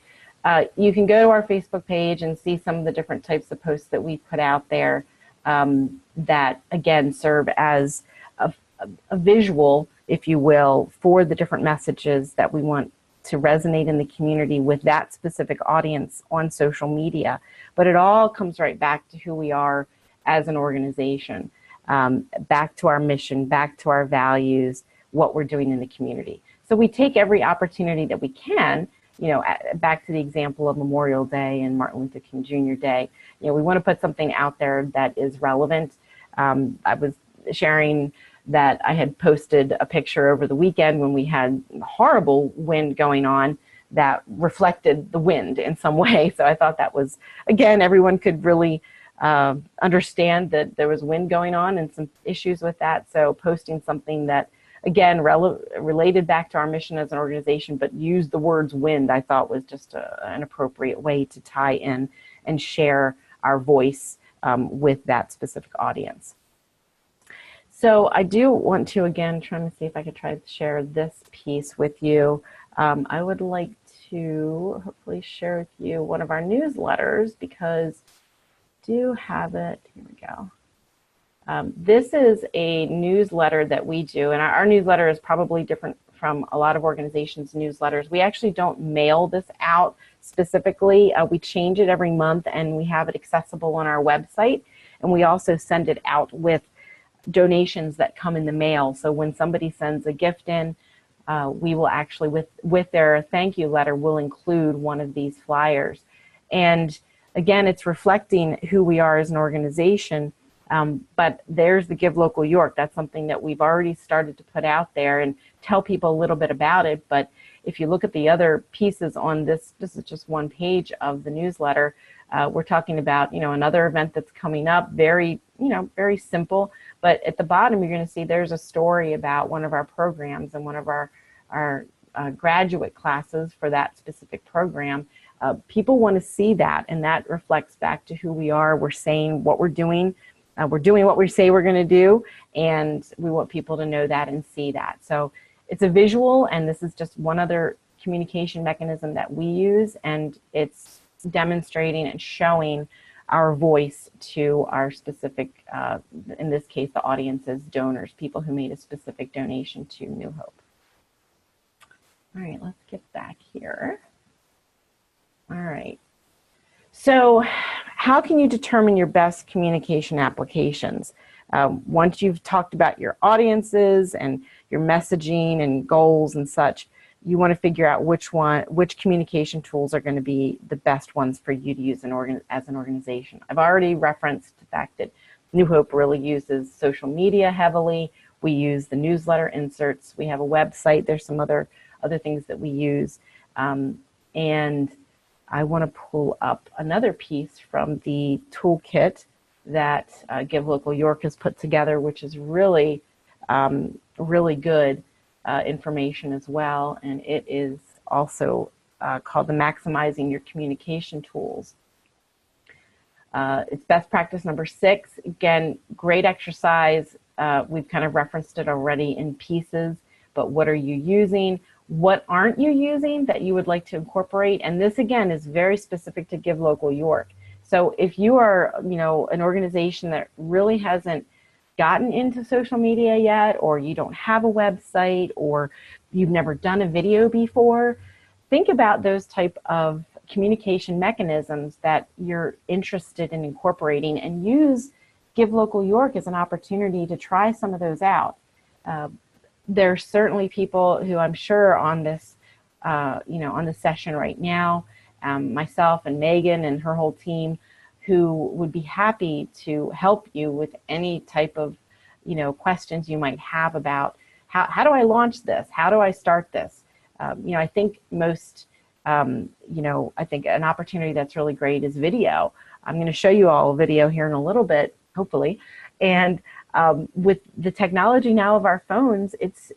you can go to our Facebook page and see some of the different types of posts that we put out there that, again, serve as a visual, if you will, for the different messages that we want to resonate in the community with that specific audience on social media. But it all comes right back to who we are as an organization, back to our mission, back to our values, what we're doing in the community. So we take every opportunity that we can, back to the example of Memorial Day and Martin Luther King Jr. Day, we want to put something out there that is relevant. I was sharing that I had posted a picture over the weekend when we had horrible wind going on that reflected the wind in some way. So I thought that was, again, everyone could really understand that there was wind going on and some issues with that. So posting something that, again, related back to our mission as an organization, but used the words wind, I thought was just an appropriate way to tie in and share our voice with that specific audience. So I do want to, again, trying to see if I could try to share this piece with you. I would like to hopefully share with you one of our newsletters because I do have it. Here we go. This is a newsletter that we do, and our newsletter is probably different from a lot of organizations' newsletters. We actually don't mail this out specifically. We change it every month, and we have it accessible on our website, and we also send it out with donations that come in the mail. So when somebody sends a gift in, we will actually, with their thank you letter, will include one of these flyers. And again, it's reflecting who we are as an organization. But there's the Give Local York. That's something that we've already started to put out there and tell people a little bit about it. But if you look at the other pieces on this is just one page of the newsletter. We're talking about, another event that's coming up, very very simple. But at the bottom, you're going to see there's a story about one of our programs and one of our graduate classes for that specific program. People want to see that, and that reflects back to who we are. We're saying what we're doing. We're doing what we say we're going to do, and we want people to know that and see that. So it's a visual, and this is just one other communication mechanism that we use, and it's demonstrating and showing our voice to our specific, in this case, the audience's donors, people who made a specific donation to New Hope. All right, let's get back here. All right. So how can you determine your best communication applications? Once you've talked about your audiences and your messaging and goals and such, you want to figure out which communication tools are going to be the best ones for you to use as an organization. I've already referenced the fact that New Hope really uses social media heavily. We use the newsletter inserts. We have a website. There's some other things that we use. And I want to pull up another piece from the toolkit that Give Local York has put together, which is really, really good information as well. And it is also called the Maximizing Your Communication Tools. It's best practice number 6. Again, great exercise. We've kind of referenced it already in pieces, but what are you using? What aren't you using that you would like to incorporate? And this, again, is very specific to Give Local York. So if you are, an organization that really hasn't gotten into social media yet, or you don't have a website, or you've never done a video before, think about those type of communication mechanisms that you're interested in incorporating, and use Give Local York as an opportunity to try some of those out. There's certainly people who I'm sure on this, on the session right now, myself and Megan and her whole team, who would be happy to help you with any type of, questions you might have about how do I launch this? How do I start this? I think most, I think an opportunity that's really great is video. I'm going to show you all a video here in a little bit, hopefully. And with the technology now of our phones, it's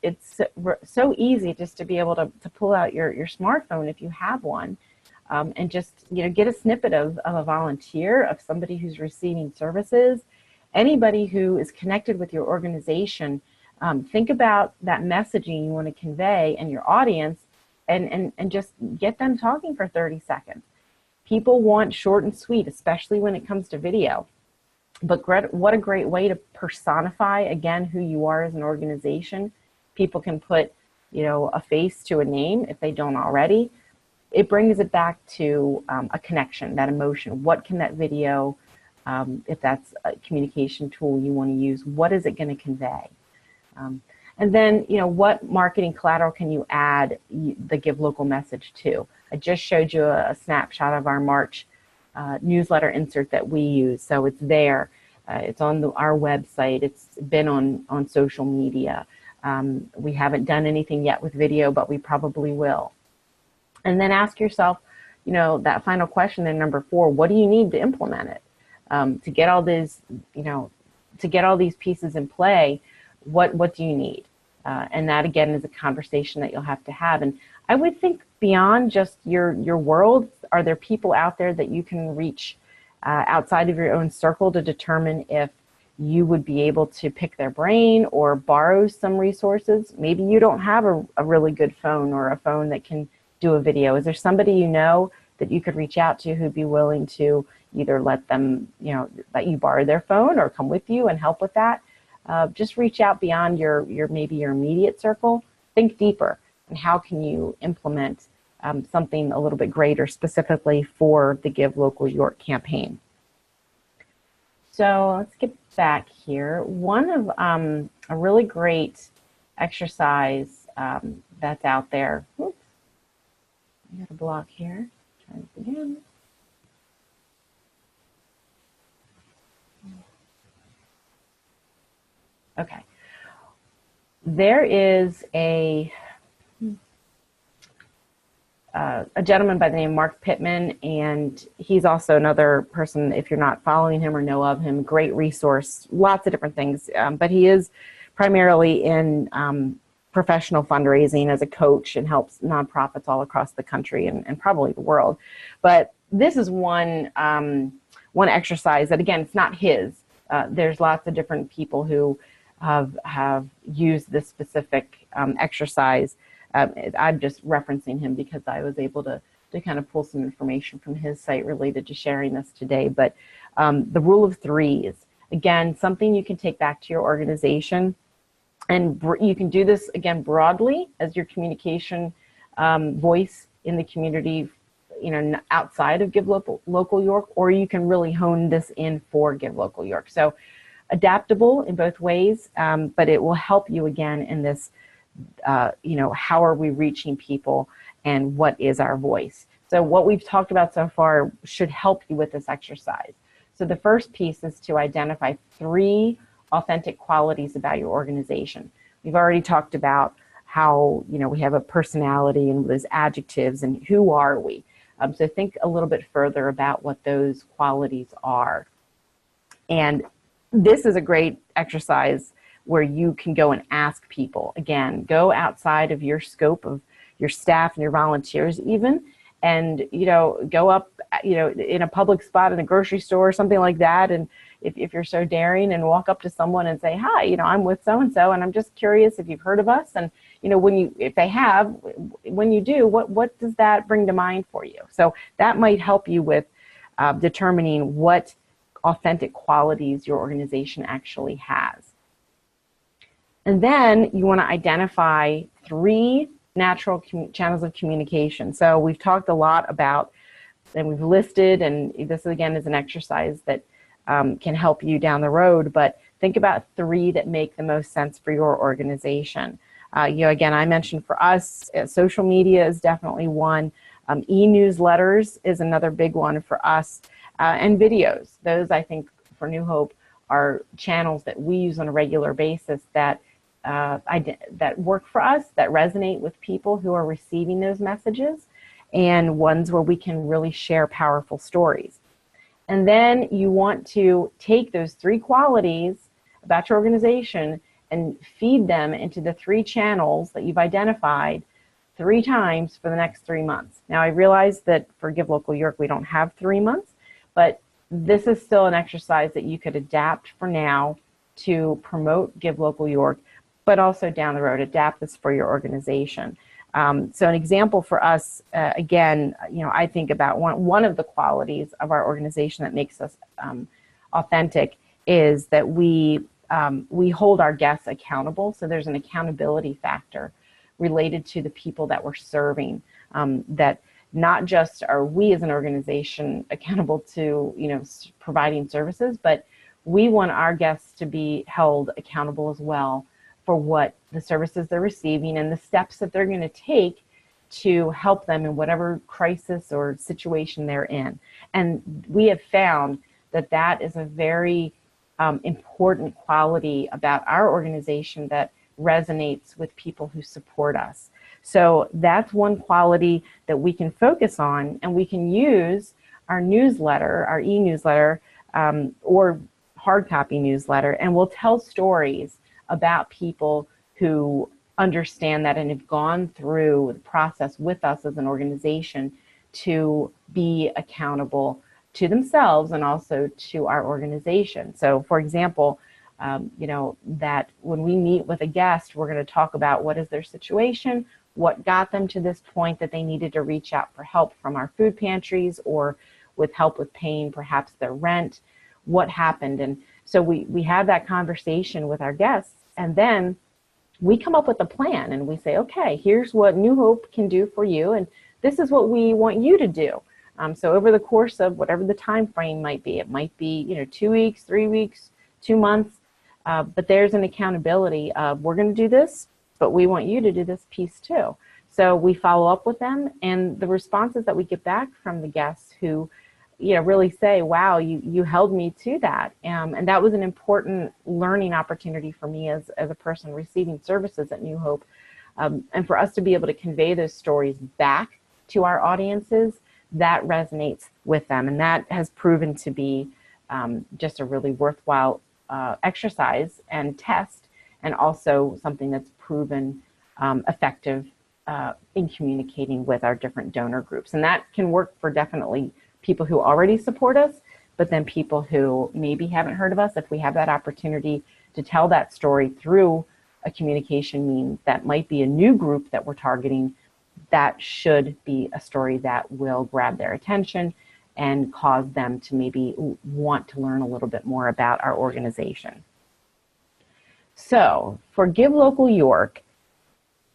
so easy just to be able to pull out your smartphone if you have one, and just get a snippet of a volunteer, of somebody who's receiving services, anybody who is connected with your organization. Think about that messaging you want to convey and your audience, and just get them talking for 30 seconds. People want short and sweet, especially when it comes to video. But what a great way to personify, again, who you are as an organization. People can put, a face to a name if they don't already. It brings it back to a connection, that emotion. What can that video, if that's a communication tool you want to use, what is it going to convey? And then, what marketing collateral can you add the Give Local message to? I just showed you a snapshot of our March newsletter insert that we use. So it's there. It's on our website. It's been on social media. We haven't done anything yet with video, but we probably will. And then ask yourself, that final question in number 4, what do you need to implement it? To get all these, to get all these pieces in play, what do you need? And that, again, is a conversation that you'll have to have. And I would think beyond just your world, are there people out there that you can reach outside of your own circle to determine if you would be able to pick their brain or borrow some resources? Maybe you don't have a really good phone, or a phone that can do a video. Is there somebody that you could reach out to who'd be willing to either let them, let you borrow their phone or come with you and help with that? Just reach out beyond maybe your immediate circle. Think deeper, and how can you implement something a little bit greater specifically for the Give Local York campaign. So let's get back here. One of a really great exercise that's out there. Oops, I got a block here. Try this again. Okay. There is a gentleman by the name of Mark Pittman, and he's also another person, if you're not following him or know of him, great resource, lots of different things, but he is primarily in professional fundraising as a coach, and helps nonprofits all across the country and probably the world. But this is one exercise that, again, it's not his. There's lots of different people who have used this specific exercise. I'm just referencing him because I was able to kind of pull some information from his site related to sharing this today. But the rule of 3 is, again, something you can take back to your organization. And you can do this, again, broadly as your communication voice in the community, outside of Give Local York, or you can really hone this in for Give Local York. So adaptable in both ways, but it will help you, again, in this you know, how are we reaching people and what is our voice? So what we've talked about so far should help you with this exercise. So the first piece is to identify 3 authentic qualities about your organization. We've already talked about how, you know, we have a personality and those adjectives and who are we. So think a little bit further about what those qualities are. And this is a great exercise where you can go and ask people. Again, go outside of your scope of your staff and your volunteers even, and, you know, go up, you know, in a public spot in a grocery store or something like that, and if you're so daring, and walk up to someone and say, hi, you know, I'm with so-and-so, and I'm just curious if you've heard of us. And, you know, if they have, when you do, what does that bring to mind for you? So that might help you with determining what authentic qualities your organization actually has. And then you want to identify 3 natural channels of communication. So we've talked a lot about, and we've listed, and this again is an exercise that can help you down the road, but think about 3 that make the most sense for your organization. You know, again, I mentioned for us, social media is definitely one. E-newsletters is another big one for us, and videos. Those, I think, for New Hope are channels that we use on a regular basis that that work for us, that resonate with people who are receiving those messages, and ones where we can really share powerful stories. And then you want to take those 3 qualities about your organization and feed them into the 3 channels that you've identified 3 times for the next 3 months. Now, I realize that for Give Local York, we don't have 3 months, but this is still an exercise that you could adapt for now to promote Give Local York, but also down the road, adapt this for your organization. So an example for us, again, you know, I think about one of the qualities of our organization that makes us authentic is that we hold our guests accountable. So there's an accountability factor related to the people that we're serving, that not just are we as an organization accountable to, you know, providing services, but we want our guests to be held accountable as well for what the services they're receiving and the steps that they're going to take to help them in whatever crisis or situation they're in. And we have found that that is a very important quality about our organization that resonates with people who support us. So that's one quality that we can focus on, and we can use our newsletter, our e-newsletter, or hard copy newsletter, and we'll tell stories about people who understand that and have gone through the process with us as an organization to be accountable to themselves and also to our organization. So for example, you know, that when we meet with a guest, we're going to talk about what is their situation, what got them to this point that they needed to reach out for help from our food pantries or with help with paying perhaps their rent, what happened. And so we have that conversation with our guests, and then we come up with a plan and we say, okay, here's what New Hope can do for you, and this is what we want you to do. So over the course of whatever the time frame might be, it might be, you know, 2 weeks, 3 weeks, 2 months, but there's an accountability of we're going to do this, but we want you to do this piece too. So we follow up with them, and the responses that we get back from the guests who, you know, really say, wow, you held me to that. And that was an important learning opportunity for me as a person receiving services at New Hope. And for us to be able to convey those stories back to our audiences, that resonates with them. And that has proven to be just a really worthwhile exercise and test, and also something that's proven effective in communicating with our different donor groups. And that can work for definitely people who already support us, but then people who maybe haven't heard of us. If we have that opportunity to tell that story through a communication means that might be a new group that we're targeting, that should be a story that will grab their attention and cause them to maybe want to learn a little bit more about our organization. So for Give Local York,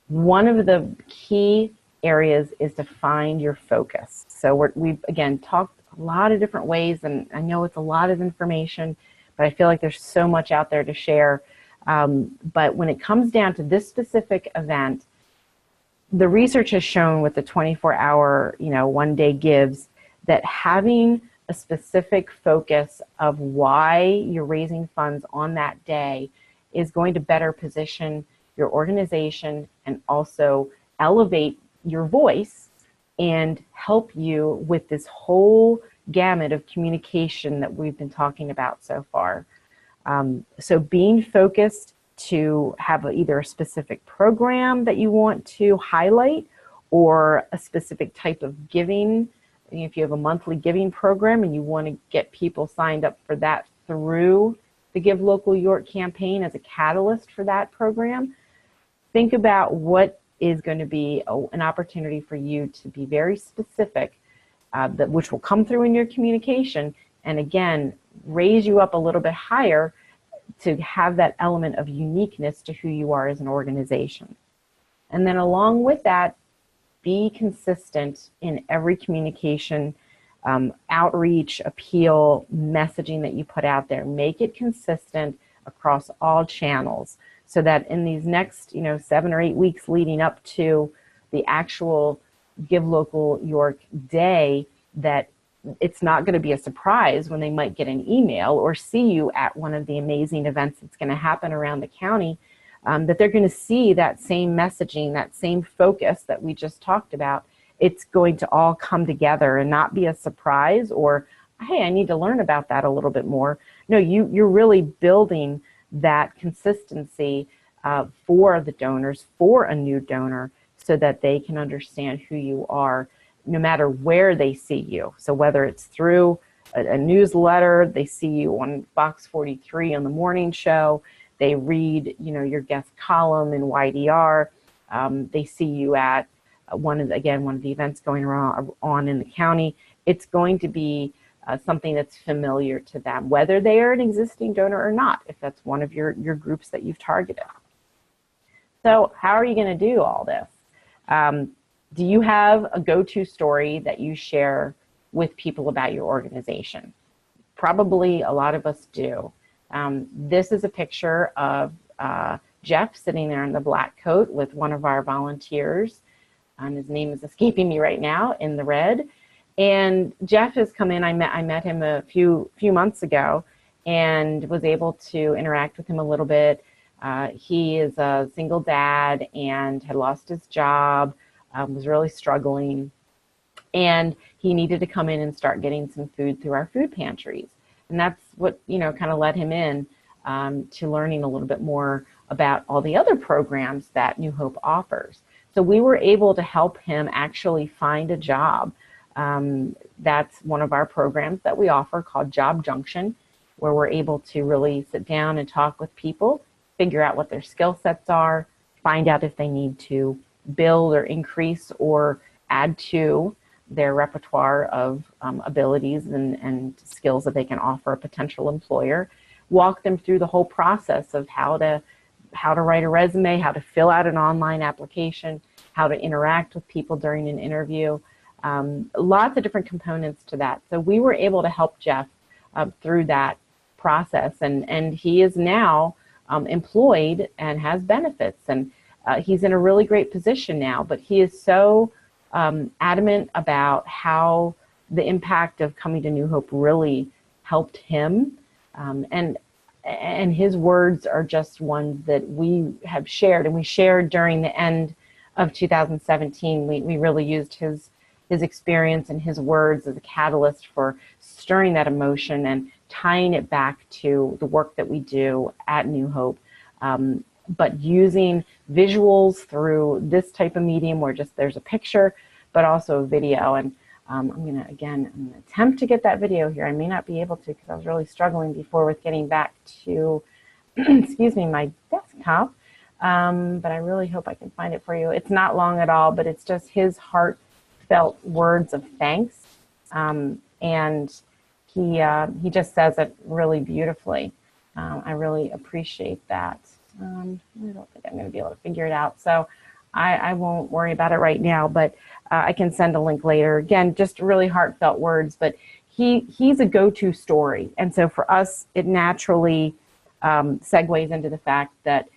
one of the key areas is to find your focus. So we've, again, talked a lot of different ways, and I know it's a lot of information, but I feel like there's so much out there to share. But when it comes down to this specific event, the research has shown with the 24-hour, one-day gives, that having a specific focus of why you're raising funds on that day is going to better position your organization and also elevate your voice and help you with this whole gamut of communication that we've been talking about so far. So being focused to have either a specific program that you want to highlight or a specific type of giving. If you have a monthly giving program and you want to get people signed up for that through the Give Local York campaign as a catalyst for that program, think about what is going to be an opportunity for you to be very specific, which will come through in your communication, and again, raise you up a little bit higher to have that element of uniqueness to who you are as an organization. And then along with that, be consistent in every communication, outreach, appeal, messaging that you put out there. Make it consistent across all channels so that in these next 7 or 8 weeks leading up to the actual Give Local York Day, that it's not going to be a surprise when they might get an email or see you at one of the amazing events that's going to happen around the county, that they're going to see that same messaging, that same focus that we just talked about. It's going to all come together and not be a surprise or, hey, I need to learn about that a little bit more. No, you're really building that consistency for the donors, for a new donor, so that they can understand who you are no matter where they see you. So whether it's through a newsletter, they see you on Fox 43 on the morning show, they read your guest column in YDR, they see you at one of the events going on in the county, it's going to be something that's familiar to them, whether they are an existing donor or not, if that's one of your groups that you've targeted. So how are you going to do all this? Do you have a go-to story that you share with people about your organization? Probably a lot of us do. This is a picture of Jeff sitting there in the black coat with one of our volunteers. His name is escaping me right now, in the red. And Jeff has come in. I met him a few months ago and was able to interact with him a little bit. He is a single dad and had lost his job, was really struggling, and he needed to come in and start getting some food through our food pantries. And that's what kind of led him in to learning a little bit more about all the other programs that New Hope offers. So we were able to help him actually find a job. That's one of our programs that we offer called Job Junction, where we're able to really sit down and talk with people, figure out what their skill sets are, find out if they need to build or increase or add to their repertoire of abilities and skills that they can offer a potential employer, walk them through the whole process of how to write a resume, how to fill out an online application, how to interact with people during an interview, lots of different components to that. So we were able to help Jeff through that process, and he is now employed and has benefits, and he's in a really great position now, but he is so adamant about how the impact of coming to New Hope really helped him, and his words are just ones that we have shared, and we shared during the end of 2017. We really used his experience and his words as a catalyst for stirring that emotion and tying it back to the work that we do at New Hope, but using visuals through this type of medium where just there's a picture, but also a video. And I'm gonna attempt to get that video here. I may not be able to because I was really struggling before with getting back to, excuse me, my desktop. But I really hope I can find it for you. It's not long at all, but it's just his heartfelt words of thanks. And he just says it really beautifully. I really appreciate that. I don't think I'm going to be able to figure it out, so I won't worry about it right now, but I can send a link later. Again, just really heartfelt words, but he's a go-to story. And so for us, it naturally segues into the fact that,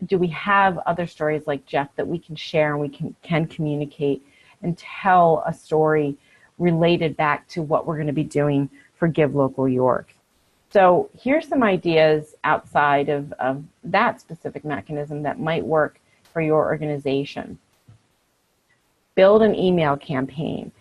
do we have other stories like Jeff that we can share and we can communicate and tell a story related back to what we're going to be doing for Give Local York? So here's some ideas outside of that specific mechanism that might work for your organization. Build an email campaign.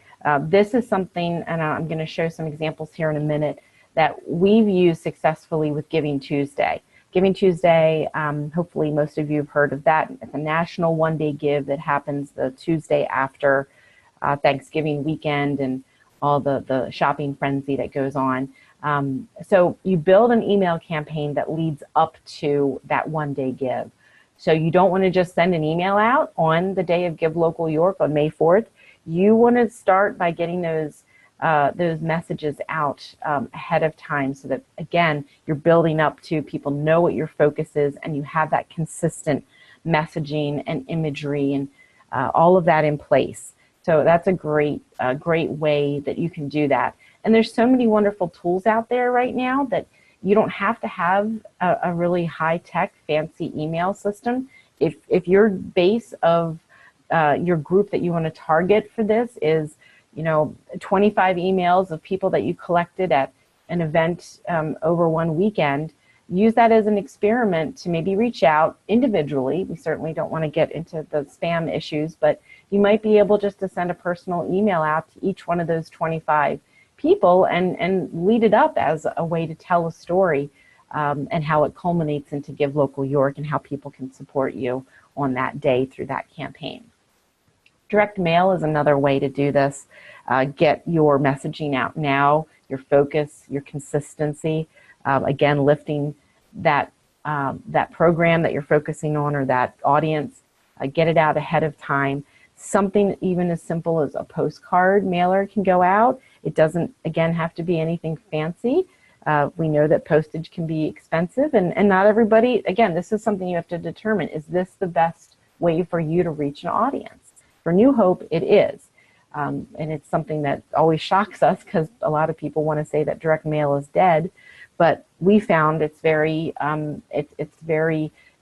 This is something, and I'm going to show some examples here in a minute, that we've used successfully with Giving Tuesday. Giving Tuesday, hopefully most of you have heard of that. It's a national one-day give that happens the Tuesday after Thanksgiving weekend and all the shopping frenzy that goes on. So you build an email campaign that leads up to that one-day give. So you don't want to just send an email out on the day of Give Local York on May 4th. You want to start by getting those messages out ahead of time, so that, again, you're building up to people know what your focus is, and you have that consistent messaging and imagery and all of that in place. So that's a great way that you can do that. And there's so many wonderful tools out there right now that you don't have to have a really high-tech, fancy email system. If your base of your group that you want to target for this is, 25 emails of people that you collected at an event over one weekend, use that as an experiment to maybe reach out individually. We certainly don't want to get into the spam issues, but you might be able just to send a personal email out to each one of those 25 people and lead it up as a way to tell a story and how it culminates into Give Local York and how people can support you on that day through that campaign. Direct mail is another way to do this. Get your messaging out now, your focus, your consistency. Again, lifting that program that you're focusing on or that audience. Get it out ahead of time. Something even as simple as a postcard mailer can go out. It doesn't, again, have to be anything fancy. We know that postage can be expensive, and not everybody, again, this is something you have to determine. Is this the best way for you to reach an audience? For New Hope, it is. And it's something that always shocks us because a lot of people want to say that direct mail is dead, but we found it's very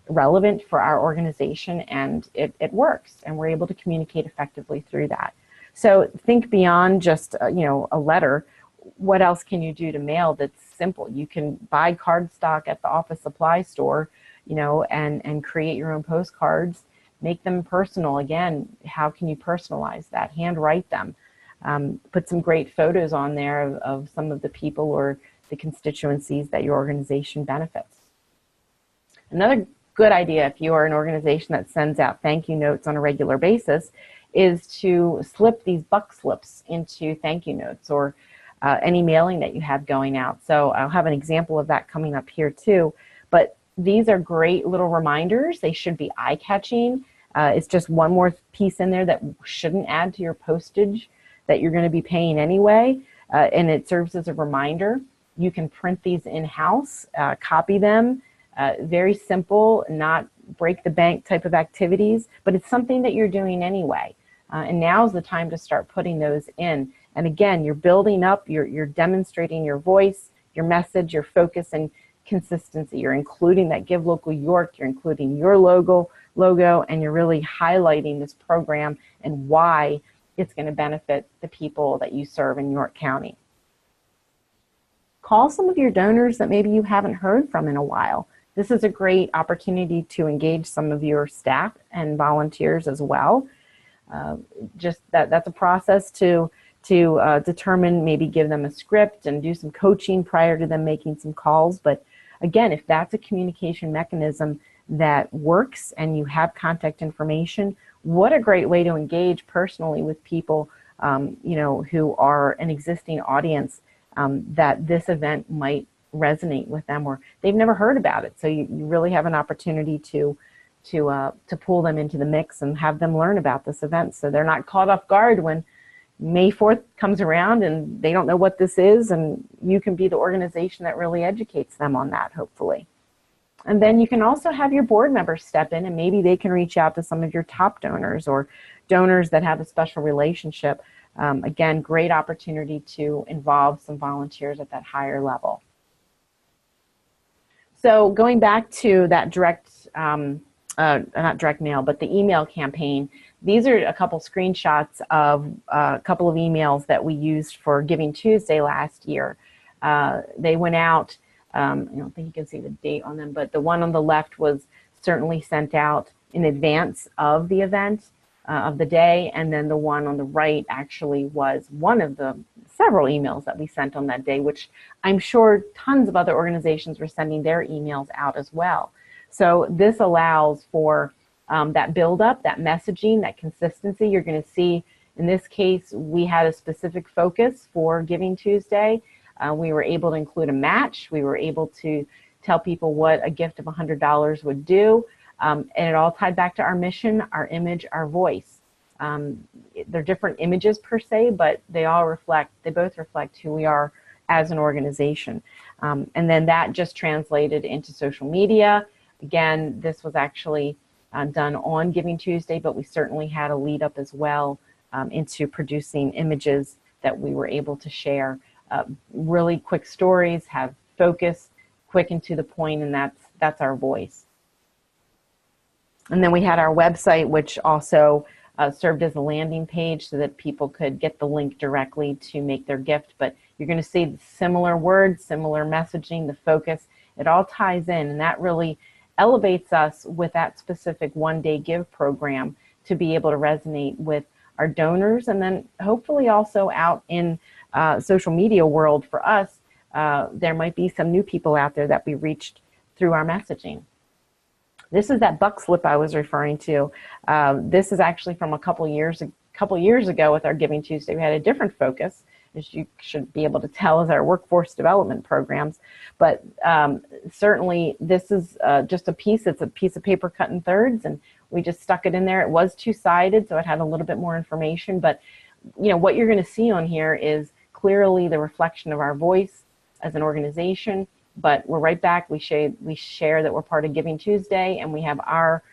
relevant for our organization, and it works, and we're able to communicate effectively through that. So think beyond just a letter. What else can you do to mail that's simple? You can buy cardstock at the office supply store, and create your own postcards. Make them personal. Again, how can you personalize that? Handwrite them. Put some great photos on there of some of the people or the constituencies that your organization benefits. Another good idea, if you are an organization that sends out thank you notes on a regular basis, is to slip these buck slips into thank you notes or any mailing that you have going out. So I'll have an example of that coming up here too. But these are great little reminders. They should be eye-catching. It's just one more piece in there that shouldn't add to your postage that you're going to be paying anyway, and it serves as a reminder. You can print these in-house, copy them. Very simple, not break the bank type of activities, but it's something that you're doing anyway. And now's the time to start putting those in. And again, you're building up, you're demonstrating your voice, your message, your focus, and consistency. You're including that Give Local York, you're including your logo, and you're really highlighting this program and why it's going to benefit the people that you serve in York County. Call some of your donors that maybe you haven't heard from in a while. This is a great opportunity to engage some of your staff and volunteers as well. That's a process to determine, maybe give them a script and do some coaching prior to them making some calls. But again, if that's a communication mechanism that works and you have contact information, what a great way to engage personally with people who are an existing audience that this event might resonate with them, or they've never heard about it. So you really have an opportunity to pull them into the mix and have them learn about this event, so they're not caught off guard when May 4th comes around and they don't know what this is, and you can be the organization that really educates them on that, hopefully. And then you can also have your board members step in, and maybe they can reach out to some of your top donors or donors that have a special relationship. Again, great opportunity to involve some volunteers at that higher level. So going back to that direct, not direct mail, but the email campaign, these are a couple screenshots of a couple of emails that we used for Giving Tuesday last year. They went out, I don't think you can see the date on them, but the one on the left was certainly sent out in advance of the event of the day, and then the one on the right actually was one of the several emails that we sent on that day, which I'm sure tons of other organizations were sending their emails out as well. So this allows for that buildup, that messaging, that consistency. You're going to see in this case, we had a specific focus for Giving Tuesday. We were able to include a match. We were able to tell people what a gift of $100 would do. And it all tied back to our mission, our image, our voice. They're different images per se, but they both reflect who we are as an organization. And then that just translated into social media. Again, this was actually done on Giving Tuesday, but we certainly had a lead up as well into producing images that we were able to share. Really quick stories, have focus, quick and to the point, and that's our voice. And then we had our website, which also served as a landing page so that people could get the link directly to make their gift. But you're going to see similar words, similar messaging, the focus, it all ties in, and that really elevates us with that specific one-day give program to be able to resonate with our donors, and then hopefully also out in social media world for us, there might be some new people out there that we reached through our messaging. This is that buck slip I was referring to. This is actually from a couple years ago with our Giving Tuesday. We had a different focus, as you should be able to tell, as our workforce development programs. But certainly this is just a piece. It's a piece of paper cut in thirds, and we just stuck it in there. It was two-sided, so it had a little bit more information. But what you're going to see on here is clearly the reflection of our voice as an organization. But we're right back. We share that we're part of Giving Tuesday, and we have our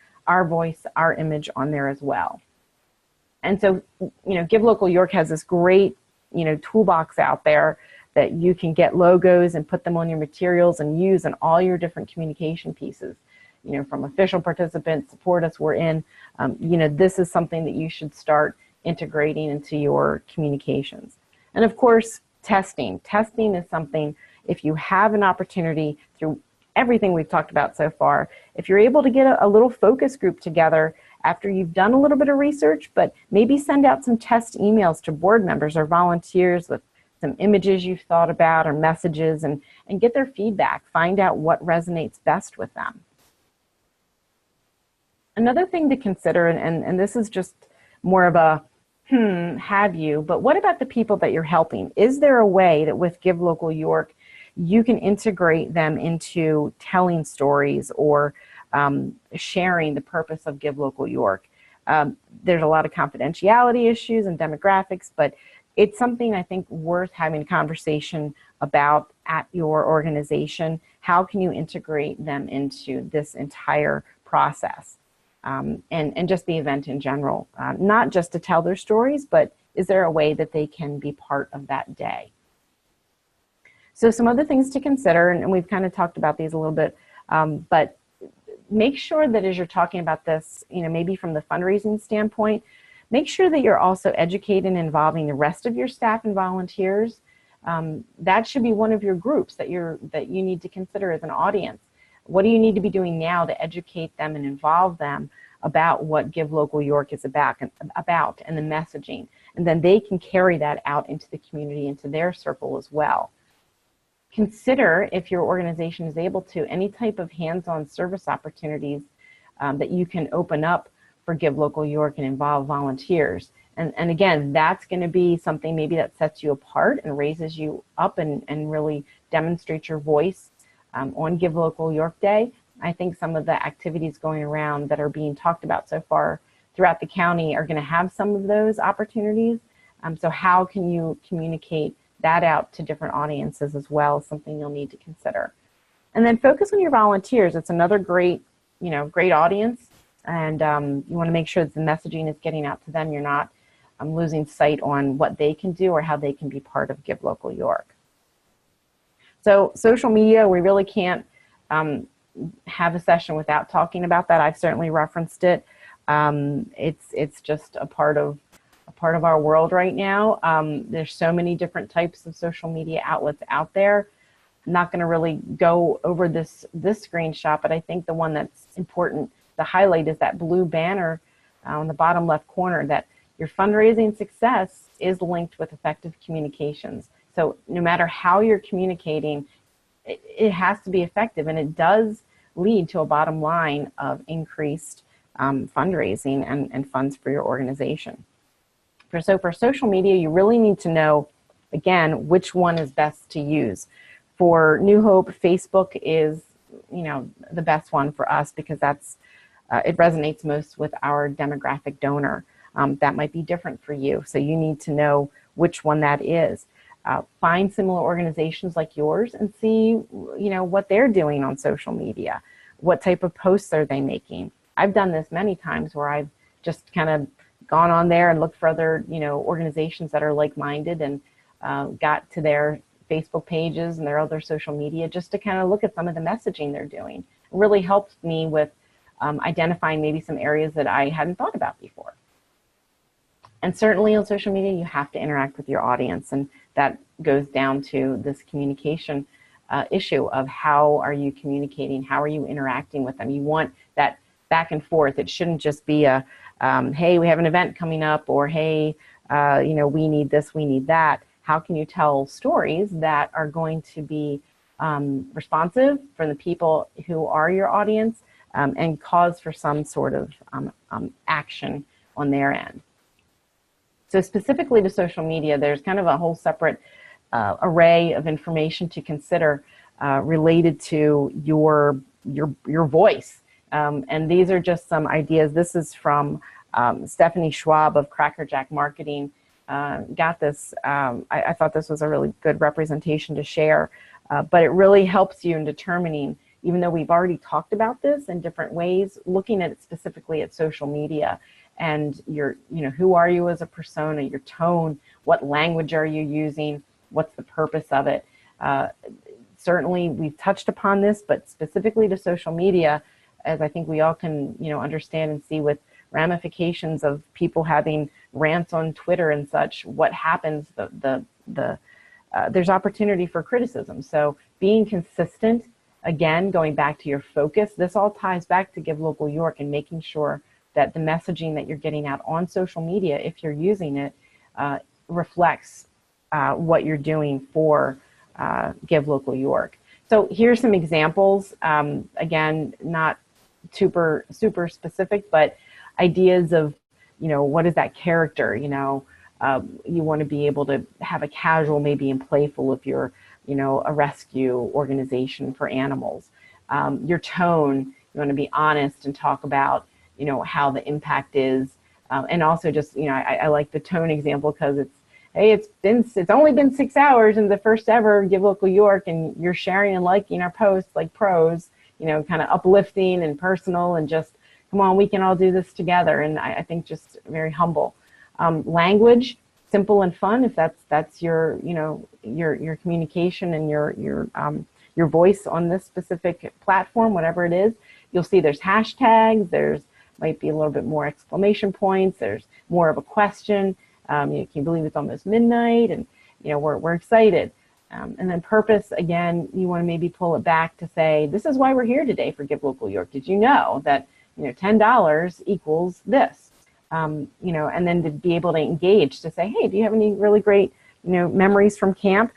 voice, our image on there as well. And so, Give Local York has this great, toolbox out there that you can get logos and put them on your materials and use in all your different communication pieces. From official participants, support us, we're in. This is something that you should start integrating into your communications. And of course, testing. Testing is something, if you have an opportunity through everything we've talked about so far, if you're able to get a little focus group together after you've done a little bit of research, but maybe send out some test emails to board members or volunteers with some images you've thought about or messages, and get their feedback. Find out what resonates best with them. Another thing to consider, and this is just more of a have you, but what about the people that you're helping? Is there a way that with Give Local York you can integrate them into telling stories or sharing the purpose of Give Local York? There's a lot of confidentiality issues and demographics, but it's something I think worth having a conversation about at your organization. How can you integrate them into this entire process? And just the event in general, not just to tell their stories, but is there a way that they can be part of that day? So some other things to consider, and we've kind of talked about these a little bit, but make sure that as you're talking about this, maybe from the fundraising standpoint, make sure that you're also educating and involving the rest of your staff and volunteers. That should be one of your groups that you need to consider as an audience. What do you need to be doing now to educate them and involve them about what Give Local York is about and the messaging? And then they can carry that out into the community, into their circle as well. Consider, if your organization is able to, any type of hands-on service opportunities that you can open up for Give Local York and involve volunteers. And again, that's going to be something maybe that sets you apart and raises you up and really demonstrates your voice on Give Local York Day. I think some of the activities going around that are being talked about so far throughout the county are going to have some of those opportunities. So how can you communicate that out to different audiences as well? Something you'll need to consider. And then focus on your volunteers. It's another great audience, and you want to make sure that the messaging is getting out to them. You're not losing sight on what they can do or how they can be part of Give Local York. So social media, we really can't have a session without talking about that. I've certainly referenced it. It's just a part of our world right now. There's so many different types of social media outlets out there. I'm not going to really go over this screenshot, but I think the one that's important to highlight is that blue banner on the bottom left corner, that your fundraising success is linked with effective communications. So no matter how you're communicating, it has to be effective, and it does lead to a bottom line of increased fundraising and funds for your organization. So for social media, you really need to know, again, which one is best to use. For New Hope, Facebook is, the best one for us, because that's it resonates most with our demographic donor. That might be different for you, so you need to know which one that is. Find similar organizations like yours and see, what they're doing on social media. What type of posts are they making? I've done this many times where I've just kind of gone on there and looked for other, organizations that are like-minded, and got to their Facebook pages and their other social media just to kind of look at some of the messaging they're doing. It really helped me with identifying maybe some areas that I hadn't thought about before. And certainly on social media, you have to interact with your audience, and that goes down to this communication issue of how are you communicating, how are you interacting with them. You want that back and forth. It shouldn't just be a, hey, we have an event coming up, or hey, we need this, we need that. How can you tell stories that are going to be responsive for the people who are your audience, and cause for some sort of action on their end? So specifically to social media, there's kind of a whole separate array of information to consider related to your voice. And these are just some ideas. This is from Stephanie Schwab of Crackerjack Marketing. Got this. I thought this was a really good representation to share, but it really helps you in determining, even though we've already talked about this in different ways, looking at it specifically at social media and who are you as a persona, your tone, what language are you using, what's the purpose of it. Certainly we've touched upon this, but specifically to social media, as I think we all can, understand and see with ramifications of people having rants on Twitter and such, what happens, there's opportunity for criticism. So being consistent, again, going back to your focus, this all ties back to Give Local York and making sure that the messaging that you're getting out on social media, if you're using it, reflects what you're doing for Give Local York. So here's some examples. Again, not super specific, but ideas of, what is that character? You want to be able to have a casual, maybe and playful if you're, a rescue organization for animals. Your tone, you want to be honest and talk about, how the impact is. And also just, I like the tone example because it's, hey, it's only been 6 hours and the first ever Give Local York, and you're sharing and liking our posts like pros, kind of uplifting and personal, and just, come on, we can all do this together. And I think just very humble. Language, simple and fun, if that's your, your communication and your voice on this specific platform, whatever it is. You'll see there's hashtags, there's might be a little bit more exclamation points, there's more of a question. You can believe it's almost midnight, and we're excited. And then purpose, again, you want to maybe pull it back to say, this is why we're here today for Give Local York. Did you know that $10 equals this? And then to be able to engage, to say, hey, do you have any really great memories from camp?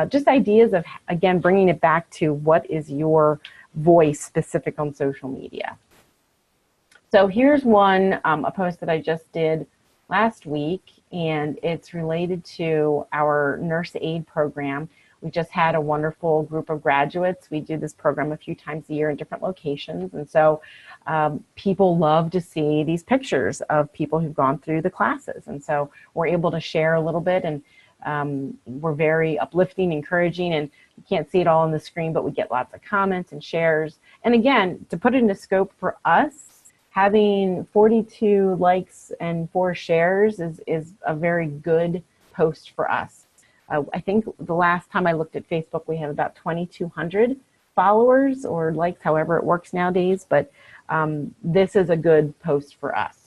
Just ideas of, again, bringing it back to what is your voice specific on social media. So here's one, a post that I just did last week, and it's related to our nurse aid program. We just had a wonderful group of graduates. We do this program a few times a year in different locations, and so people love to see these pictures of people who've gone through the classes, and so we're able to share a little bit, and we're very uplifting, encouraging, and you can't see it all on the screen, but we get lots of comments and shares. And again, to put it into scope for us, having 42 likes and 4 shares is a very good post for us. I think the last time I looked at Facebook, we have about 2,200 followers or likes, however it works nowadays, but this is a good post for us.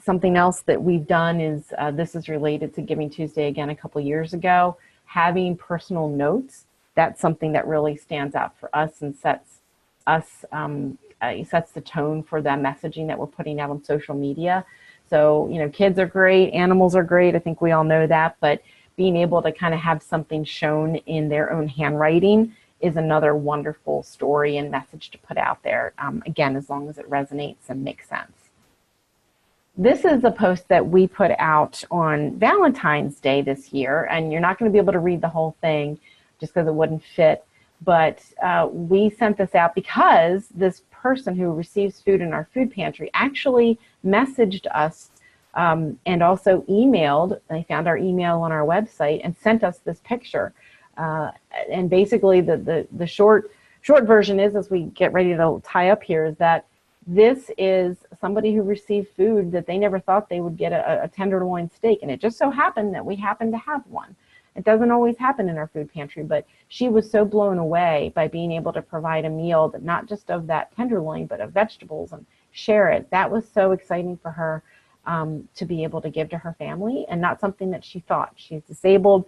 Something else that we've done is, this is related to Giving Tuesday again a couple years ago, having personal notes. That's something that really stands out for us and sets the tone for the messaging that we're putting out on social media. So, you know, kids are great, animals are great, I think we all know that, but being able to kind of have something shown in their own handwriting is another wonderful story and message to put out there, again, as long as it resonates and makes sense. This is a post that we put out on Valentine's Day this year, and you're not going to be able to read the whole thing just because it wouldn't fit, but we sent this out because this person who receives food in our food pantry actually messaged us and also emailed. They found our email on our website and sent us this picture. And basically the short version is, as we get ready to tie up here, is that this is somebody who received food that they never thought they would get a tenderloin steak. And it just so happened that we happened to have one. It doesn't always happen in our food pantry, but she was so blown away by being able to provide a meal that not just of that tenderloin, but of vegetables and share it. That was so exciting for her to be able to give to her family, and not something that she thought. She's disabled,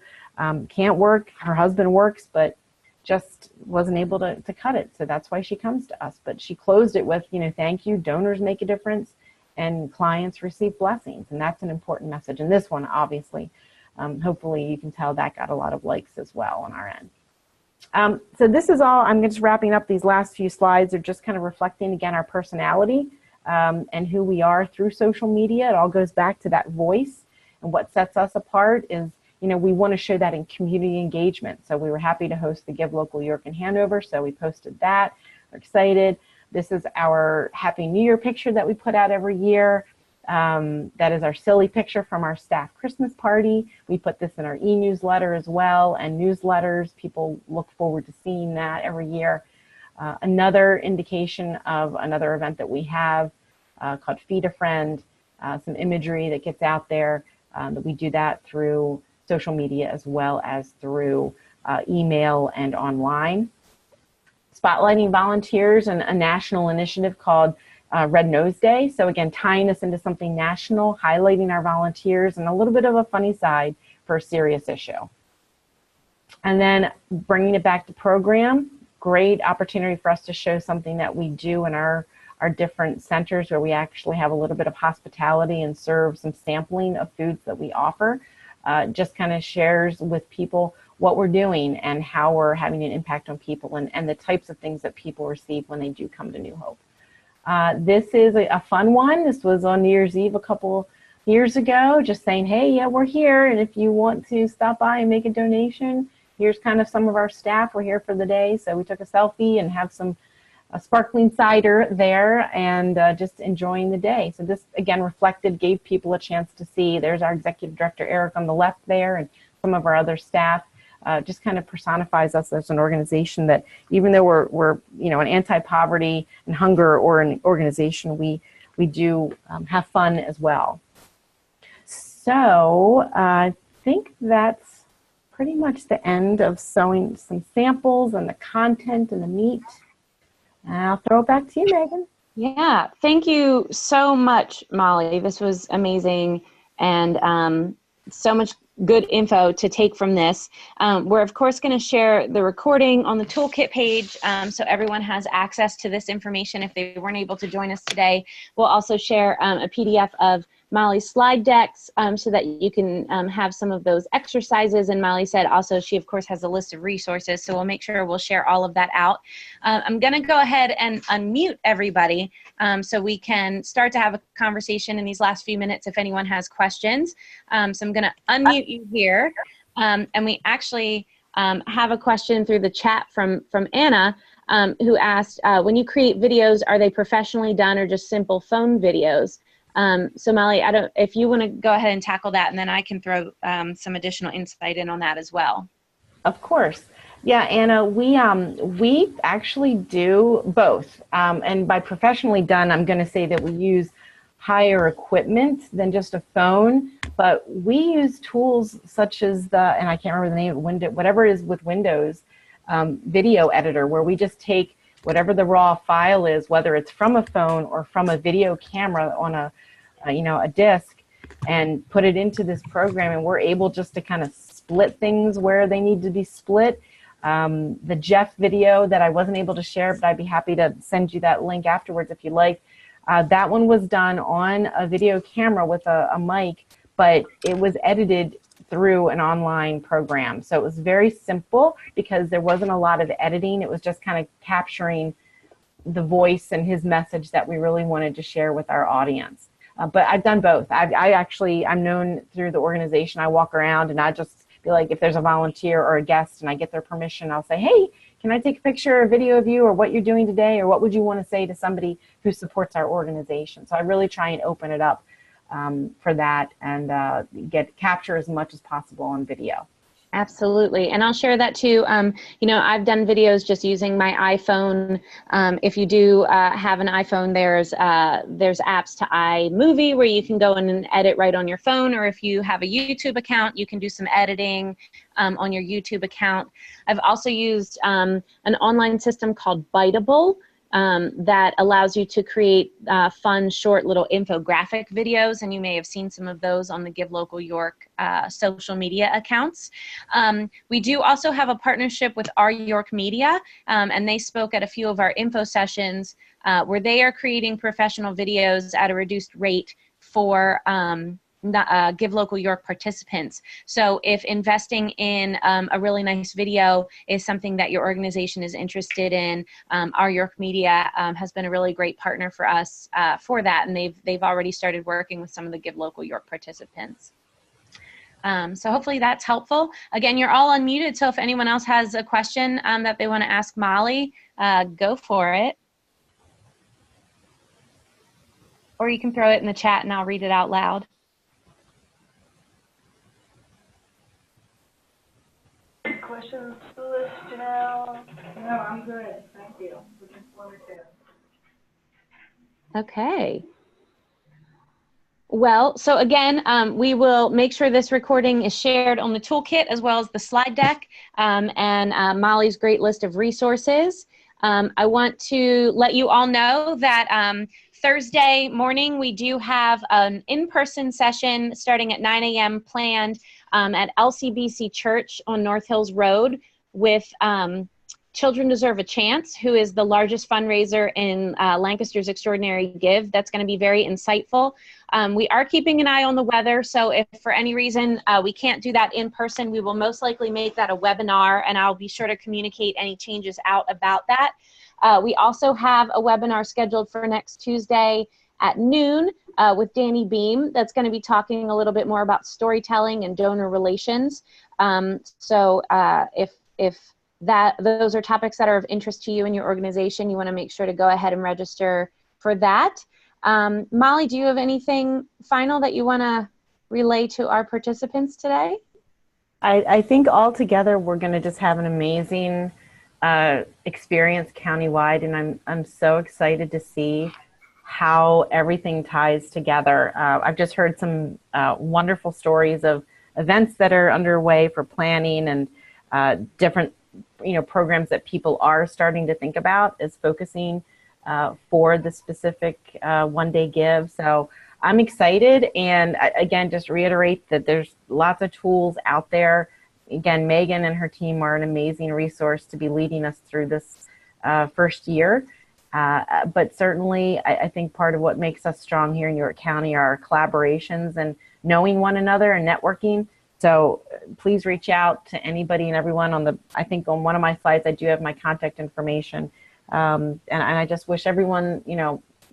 can't work, her husband works, but just wasn't able to cut it. So that's why she comes to us. But she closed it with, you know, thank you, donors make a difference, and clients receive blessings. And that's an important message. And this one, obviously, hopefully you can tell that got a lot of likes as well on our end. So this is all, I'm just wrapping up. These last few slides are just kind of reflecting, again, our personality and who we are through social media. It all goes back to that voice, and what sets us apart is, you know, we want to show that in community engagement. So we were happy to host the Give Local York in Hanover, so we posted that. We're excited. This is our Happy New Year picture that we put out every year. That is our silly picture from our staff Christmas party. We put this in our e-newsletter as well, and newsletters. People look forward to seeing that every year. Another indication of another event that we have called Feed a Friend, some imagery that gets out there, that we do that through social media as well as through email and online. Spotlighting volunteers and a national initiative called Red Nose Day. So again, tying this into something national, highlighting our volunteers, and a little bit of a funny side for a serious issue. And then bringing it back to program, great opportunity for us to show something that we do in our different centers, where we actually have a little bit of hospitality and serve some sampling of foods that we offer. Just kind of shares with people what we're doing and how we're having an impact on people, and the types of things that people receive when they do come to New Hope. This is a fun one. This was on New Year's Eve a couple years ago, just saying, hey, yeah, we're here, and if you want to stop by and make a donation, here's kind of some of our staff. We're here for the day. So we took a selfie and have some sparkling cider there, and just enjoying the day. So this, again, reflected, gave people a chance to see. There's our executive director, Eric, on the left there, and some of our other staff. Just kind of personifies us as an organization that, even though we're you know, an anti-poverty and hunger or an organization, we do have fun as well. So I think that's pretty much the end of showing some samples and the content and the meat. I'll throw it back to you, Megan. Yeah, thank you so much, Molly. This was amazing, and so much good info to take from this. We're of course going to share the recording on the toolkit page, so everyone has access to this information if they weren't able to join us today. We'll also share a PDF of Molly's slide decks, so that you can have some of those exercises. And Molly said also she of course has a list of resources, so we'll make sure we'll share all of that out. I'm going to go ahead and unmute everybody so we can start to have a conversation in these last few minutes if anyone has questions. So I'm going to unmute you here, and we actually have a question through the chat from Anna, who asked, when you create videos, are they professionally done or just simple phone videos? So Molly, if you want to go ahead and tackle that, and then I can throw some additional insight in on that as well. Of course. Yeah, Anna, we actually do both. And by professionally done, I'm going to say that we use higher equipment than just a phone, but we use tools such as and I can't remember the name of Windows, whatever it is with Windows, video editor where we just take whatever the raw file is, whether it's from a phone or from a video camera on a disc, and put it into this program, and we're able just to kind of split things where they need to be split. The Jeff video that I wasn't able to share, but I'd be happy to send you that link afterwards if you like. That one was done on a video camera with a mic, but it was edited through an online program. So it was very simple because there wasn't a lot of editing. It was just kind of capturing the voice and his message that we really wanted to share with our audience. But I've done both. I'm known through the organization. I walk around and I just be like, if there's a volunteer or a guest and I get their permission, I'll say, hey, can I take a picture or video of you or what you're doing today, or what would you want to say to somebody who supports our organization? So I really try and open it up for that and capture as much as possible on video. Absolutely. And I'll share that too. I've done videos just using my iPhone. If you do have an iPhone, there's apps to iMovie where you can go in and edit right on your phone. Or if you have a YouTube account, you can do some editing on your YouTube account. I've also used an online system called Biteable, that allows you to create fun, short little infographic videos, and you may have seen some of those on the Give Local York social media accounts. We do also have a partnership with Our York Media, and they spoke at a few of our info sessions where they are creating professional videos at a reduced rate for Give Local York participants. So if investing in a really nice video is something that your organization is interested in, Our York Media has been a really great partner for us for that, and they've already started working with some of the Give Local York participants. So hopefully that's helpful. Again, you're all unmuted, so if anyone else has a question that they want to ask Molly, go for it. Or you can throw it in the chat and I'll read it out loud. Questions to the list, Janelle? No, I'm good. Thank you. Looking forward to it. Okay. Well, so again, we will make sure this recording is shared on the toolkit as well as the slide deck and Molly's great list of resources. I want to let you all know that Thursday morning we do have an in-person session starting at 9 a.m. planned at LCBC Church on North Hills Road with Children Deserve a Chance, who is the largest fundraiser in Lancaster's Extraordinary Give. That's going to be very insightful. We are keeping an eye on the weather, so if for any reason we can't do that in person, we will most likely make that a webinar, and I'll be sure to communicate any changes out about that. We also have a webinar scheduled for next Tuesday at noon with Danny Beam that's going to be talking a little bit more about storytelling and donor relations. So if those are topics that are of interest to you and your organization, you want to make sure to go ahead and register for that. Molly, do you have anything final that you want to relay to our participants today? I think altogether we're going to just have an amazing experience countywide, and I'm so excited to see how everything ties together. I've just heard some wonderful stories of events that are underway for planning and different programs that people are starting to think about as focusing for the specific one-day give. So I'm excited, and again, just reiterate that there's lots of tools out there. Again, Megan and her team are an amazing resource to be leading us through this first year. But certainly, I think part of what makes us strong here in York County are our collaborations and knowing one another and networking. So please reach out to anybody and everyone I think on one of my slides, I do have my contact information. And I just wish everyone,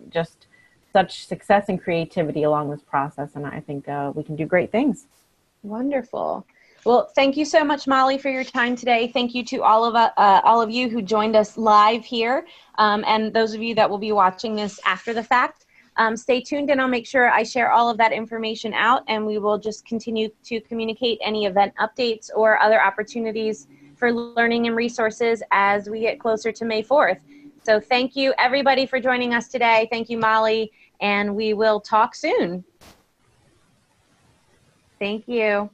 just such success and creativity along this process. And I think we can do great things. Wonderful. Well, thank you so much, Molly, for your time today. Thank you to all of you who joined us live here, and those of you that will be watching this after the fact. Stay tuned, and I'll make sure I share all of that information out, and we will just continue to communicate any event updates or other opportunities for learning and resources as we get closer to May 4th. So thank you, everybody, for joining us today. Thank you, Molly, and we will talk soon. Thank you.